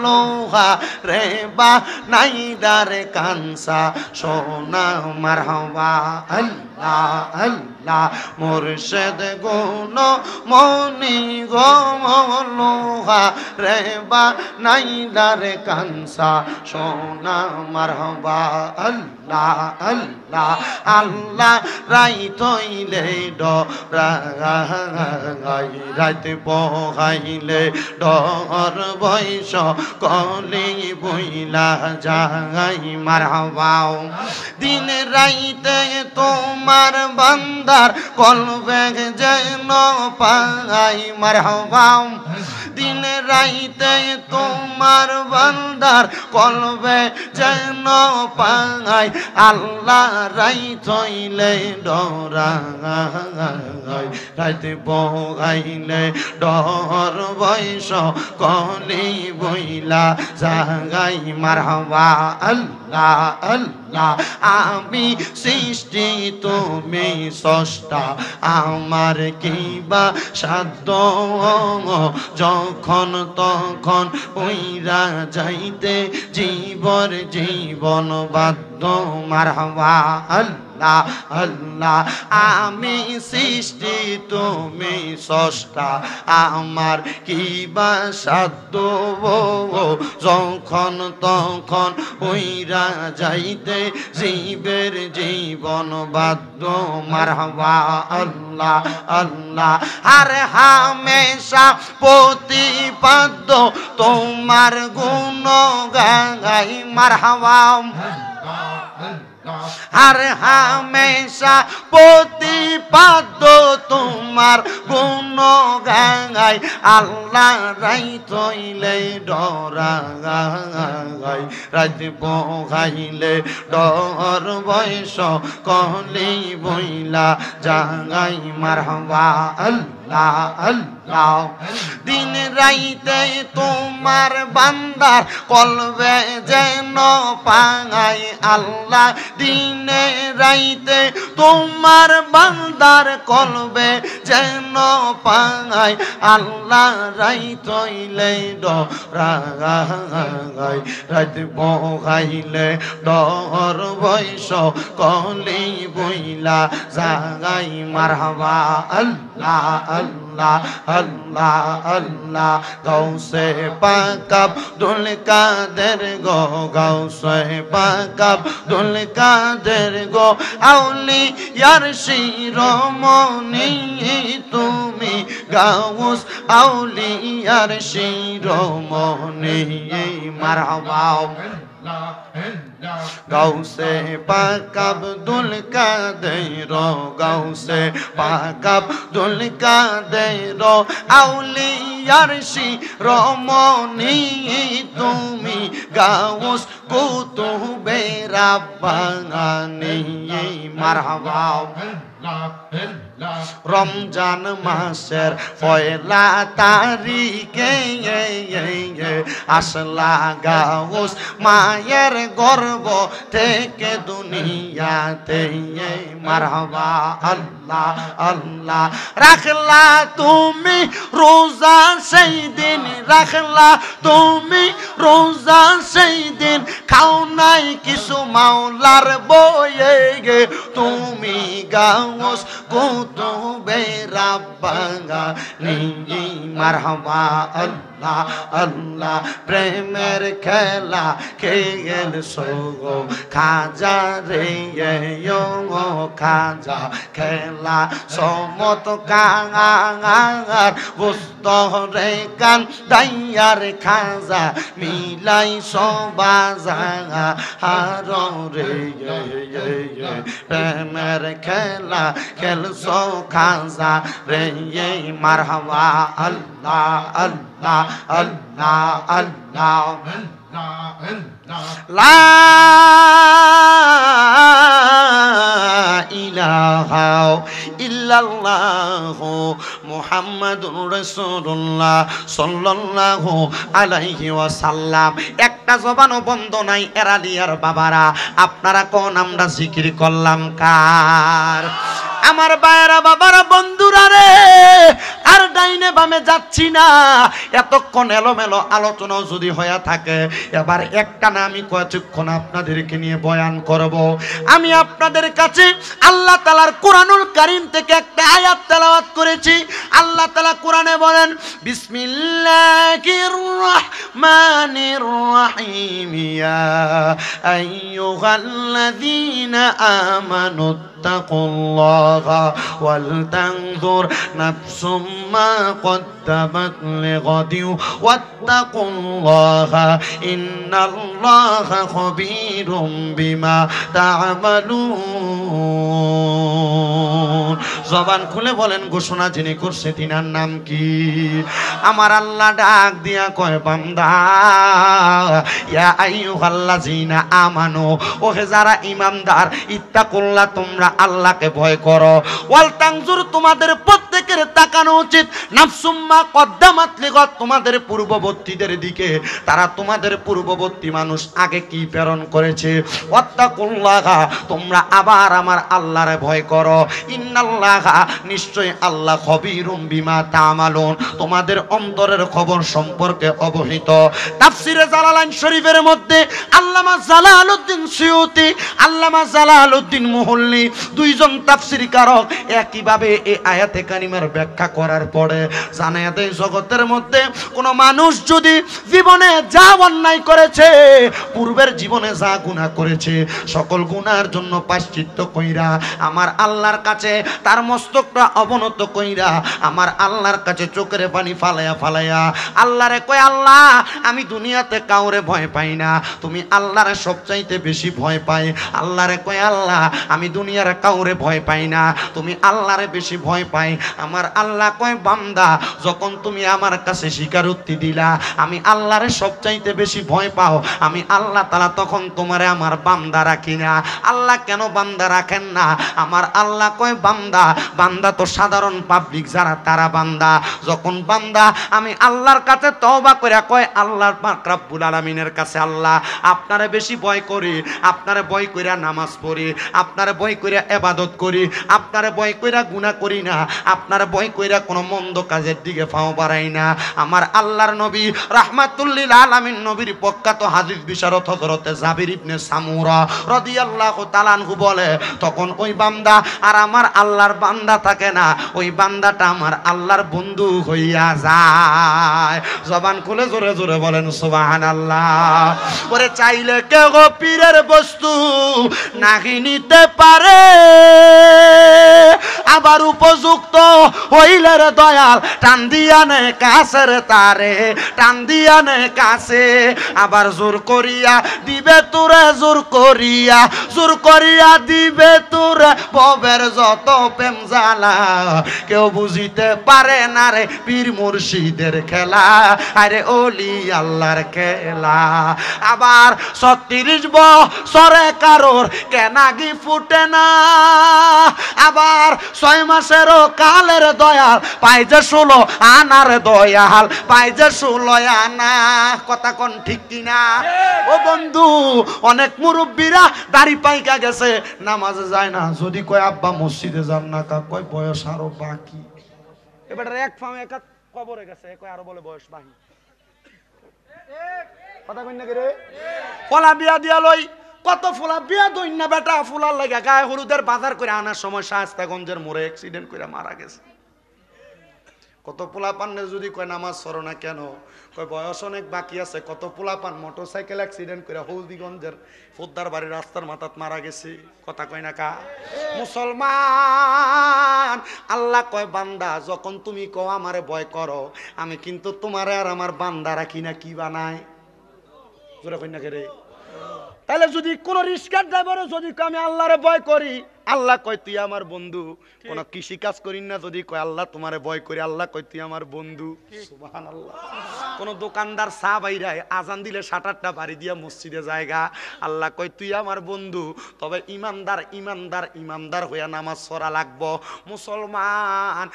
লোহা রে বা নাইদার কানসা সোনা। মারহাবা। আল্লাহ আল্লাহ মুর্শিদ গুণ মনি গো লোহা রে বা নাইদার কানসা সোনা। মারহাবা। আল্লাহ আল্লাহ আল্লাহ রাইতইলে ডরাই, রাত পোহাইলে ডর বৈশ কলি বইলা যাই। মারহাবা। দিন রাইতে তোমার বান্দার কলবে যেন পাই। মারহাবা। দিন রাইতে তোমার বান্দার কলবে যেন পাই, আল্লাহ রাইতইলে ডরাই, রাইতে পোহাইলে ডর বৈশ কলি বইলা জাগাই মারহাবা আল্লাহ আল্লাহ আমি সৃষ্টি তুমি স্রষ্টা আমার কিবা সাধ্য যখন তখন উইরা যাইতে জীবন বাধ্য মারহাবা আল্লাহ আল্লাহ আমি সৃষ্টি তুমি স্রষ্টা আমার কিবা সাধ্য যখন তখন উইরা যাইতে জীবন বাধ্য মারহাবা আল্লাহ আল্লাহ আর হামেশা প্রতিপাদ্য তোমার গুণ গাই মারহাবা আর হামেশা প্রতিপাদ্য তোমার গুণ গাই আল্লাহ রাই তৈলে ডরা গাই রাত বহাইলে ডর বয়স কলি বইলা জাগাই মারহাবা আল্লাহ আল্লাহ দিন রাইতে তোমার বান্দার কলবে যেন পাঙাই আল্লাহ দিনে রাইতে তোমার বান্দার কলবে যেন পাঙাই আল্লাহ রাইত হইলে ডরাই রাত বহাইলে ডর বয়স কলি বইলা জাগাই মারহাবা আল্লাহ আল্লাহ আল্লাহ আল্লাহ গৌসে পাক আব্দুল কাদের গো গৌসে পাক আব্দুল কাদের গো আউলিয়ার শিরোমণি তুমি গাউস আউলিয়ার শিরোমণি মারহাবা গৌসে পাক আব্দুল কাদের গৌসে পাক আব্দুল কাদের আউলিয়ার শিরোমণি তুমি গাউস কুতুবে রাব্বানি মারহাবা রমজান মাসের পয়লা তারিখে আসলা গাউস মায়ের গর্ভ থেকে দুনিয়াতে মারহাবা আল্লাহ আল্লাহ রাখলা তুমি রোজা সেই দিন রাখলা তুমি রোজা সেই দিন খাও নাই কিছু মাওলার বয়ে গে তুমি গাউস কুতুবে রাব্বানি মারহাবা আল্লাহ আল্লাহ প্রেমের খেলা খেল সোগো খাজা রে খাজা খেলা সমত কাঙার বুস্ত রে কান দাইয়ার খাজা মিলাই সবাজা হার রে প্রেমের খেলা খেলছো খাজা রে মারহাবা আল্লাহ আল্লাহ আল্লাহ আল্লাহ লা ইলাহা ইল্লাল্লাহু মুহাম্মাদুর রাসূলুল্লাহ সাল্লাল্লাহু আলাইহি ওয়াসাল্লাম একটা জবানও বন্ধ নাই এরালিয়ার বাবারা আপনারা কোন আমরা জিকির করলাম কার আমার বায়রা বাবারা বন্ধুরা রে আর ডাইনে বামে যাচ্ছি না এতক্ষণ এলোমেলো আলোচনা যদি হয়ে থাকে এবার একটা না আমি কয়েকক্ষণ আপনাদেরকে নিয়ে বয়ান করব আমি আপনাদের কাছে আল্লাহ তাআলার কোরআনুল কারীম থেকে একটা আয়াত তেলাওয়াত করেছি আল্লাহ তাআলা কোরআনে বলেন বিসমিল্লাহির রহমানির রহিম ইয়া আইয়ুহাল্লাযীনা আমানু তাকুল্লাহা ওয়াল তানজুর নাফসুম মা قدمت لغد واتقوا الله إن الله خبير بما تعملون জবান খুলে বলেন ঘোষণা যিনি করছে তিনার নাম কি আমার আল্লাহ ডাক দিয়া কয় বান্দা ইয়া আইয়ুহাল্লাযীনা আমানু ওহে যারা ঈমানদার ইত্তাকুল্লাহ তোমরা আল্লাহকে ভয় করো ওয়াল তানজুর তোমাদের প্রত্যেকের তাকানো উচিত উচিত নাফসুম্মা কদ্দামাত লিগাত, তোমাদের পূর্ববর্তীদের দিকে, তারা তোমাদের পূর্ববর্তী মানুষ আগে কি প্রেরণ করেছে। ওয়াত্তাকুল্লাহা, তোমরা আবার আমার আল্লাহরে ভয় করো। ইন্নাল্লাহা, নিশ্চয় আল্লাহ খবীরুম বিমা তা'মালুন, তোমাদের অন্তরের খবর সম্পর্কে অবহিত। তাফসিরে জালালাইন শরীফের মধ্যে আল্লামা জালালউদ্দিন সুয়ুতি, আল্লামা জালালউদ্দিন মুহল্লি দুইজন তাফসীরকারক একইভাবে এই আয়াতে কারিমার ব্যাখ্যা করার পরে জানায়া দেয়, জগতের মধ্যে কোনো মানুষ যদি জীবনে যা অন্যায় করেছে, পূর্বের জীবনে যা গুনাহ করেছে, সকল গুনার জন্য প্রায়শ্চিত্ত কইরা আমার আল্লাহর কাছে তার মস্তকটা অবনত কইরা আমার আল্লাহর কাছে চোখের পানি ফালাইয়া ফালাইয়া আল্লাহরে কয়, আল্লাহ আমি দুনিয়াতে কাউরে ভয় পাই না, তুমি আল্লাহরে সবচাইতে বেশি ভয় পাই। আল্লাহরে কয়, আল্লাহ আমি দুনিয়ার কাউরে ভয় পাই না, তুমি আল্লাহরে বেশি ভয় পাই। আমার আল্লাহ কয়, বান্দা যখন তুমি আমার কাছে স্বীকারোক্তি দিলা আমি আল্লাহরে সবচাইতে বেশি ভয় পাও, আমি আল্লাহ তাআলা তখন তোমারে আমার বান্দা রাখি না। আল্লাহ কেন বান্দা রাখেন না? আমার আল্লাহ কয়, বান্দা, বান্দা তো সাধারণ পাবলিক যারা তারা বান্দা। যখন বান্দা আমি আল্লাহর কাছে তওবা করে কয়, আল্লাহর পাক রব্বুল আলামিনের কাছে, আল্লাহ আপনারে বেশি ভয় করি, আপনারে ভয় কইরা নামাজ পড়ি, আপনারে ভয় কইরা ইবাদত করি, আপনারে ভয় কইরা গুনাহ করি না, আপনারে ভয় কইরা কোনো মন্দ কাজের দিকে পাও বাড়াই না। আমার আল্লাহর নবী রাহমাতুল লিল আলামিন নবীর প্রখ্যাত হাদিস বিশারদ হযরতে জাবির ইবনে সামুরা রাদিয়াল্লাহু তাআলা আনহু বলে, তখন ওই বান্দা আর আমার আল্লাহর বান্দা থাকে না, ওই বান্দাটা আমার আল্লাহর বন্ধু হইয়া যায়। জবান খুলে জোরে জোরে বলেন সুবহানাল্লাহ। ওরে চাইলে কেউ পীরের বস্তু নাহি নিতে পারে, আবার উপযুক্ত হইলে রে দয়াল টান দিয়া নে কাছের তারে, টান দিয়া নে কাছে, আবার জোর করিয়া দিবে তোরে, জোর করিয়া, জোর করিয়া দিবে তোরে ভবের যত প্রেম জ্বালা, কেউ বুঝিতে পারে না রে পীর মুর্শিদের খেলা, আরে ওলি আল্লাহর খেলা। আবার 36 বছরে কারোর কেনাগি ফুটে না, আবার 6 মাসেরও কালের দয়াল পাই যে 16 আনার দয়াল, পাই যে 16 আনা। কথা কোন ঠিক কিনা? ও বন্ধু, অনেক মুরব্বীরা দাড়ি পাইকা গেছে, নামাজে যায় না। যদি কয় আব্বা মসজিদে যান না, কা কয় বয়স আরো বাকি। এবার এক ফামে এক কবরে গেছে, কয় আরো বলে বয়স বাকি। কথা কই না কে রে? ফলা বিয়া দিয়া লই, কত ফুলা বিয়া দইন না বেটা, ফুলার লাগা গায়ে হলুদের বাজার করে আনার সময় শায়েস্তাগঞ্জের মোড়ে অ্যাক্সিডেন্ট করে মারা গেছে। কত পোলাপান যদি কয় নামাজ পড়ো না কেন, কয় বয়স অনেক বাকি আছে। কত পোলাপান মোটরসাইকেল অ্যাক্সিডেন্ট করে হলদিগঞ্জের ফোদ্দার বাড়ির রাস্তার মাথাত মারা গেছে। কথা কয় না কা? মুসলমান, আল্লাহ কয়, বান্দা যখন তুমি কও আমারে ভয় করো, আমি কিন্তু তোমারে আর আমার বান্দা রাখি না, কি বানাই? জোরে কই না কে রে? তাহলে যদি কোন রিস্কার ড্রাইভারও যদি আমি আল্লাহরে ভয় করি, আল্লাহ কয় তুই আমার বন্ধু। কোন কৃষি কাজ করি না, যদি কয় আল্লাহ তোমারে ভয় করি, আল্লাহ কয় তুই আমার বন্ধু। সুবহানাল্লাহ। কোন দোকানদার চা বাইরায় আজান দিলে শাটারটা বাড়ি দিয়া মসজিদে জায়গা, আল্লাহ কয় তুই আমার বন্ধু। তবে ইমানদার ইমানদার ইমানদার হইয়া নামাজ পড়া লাগবো। মুসলমান,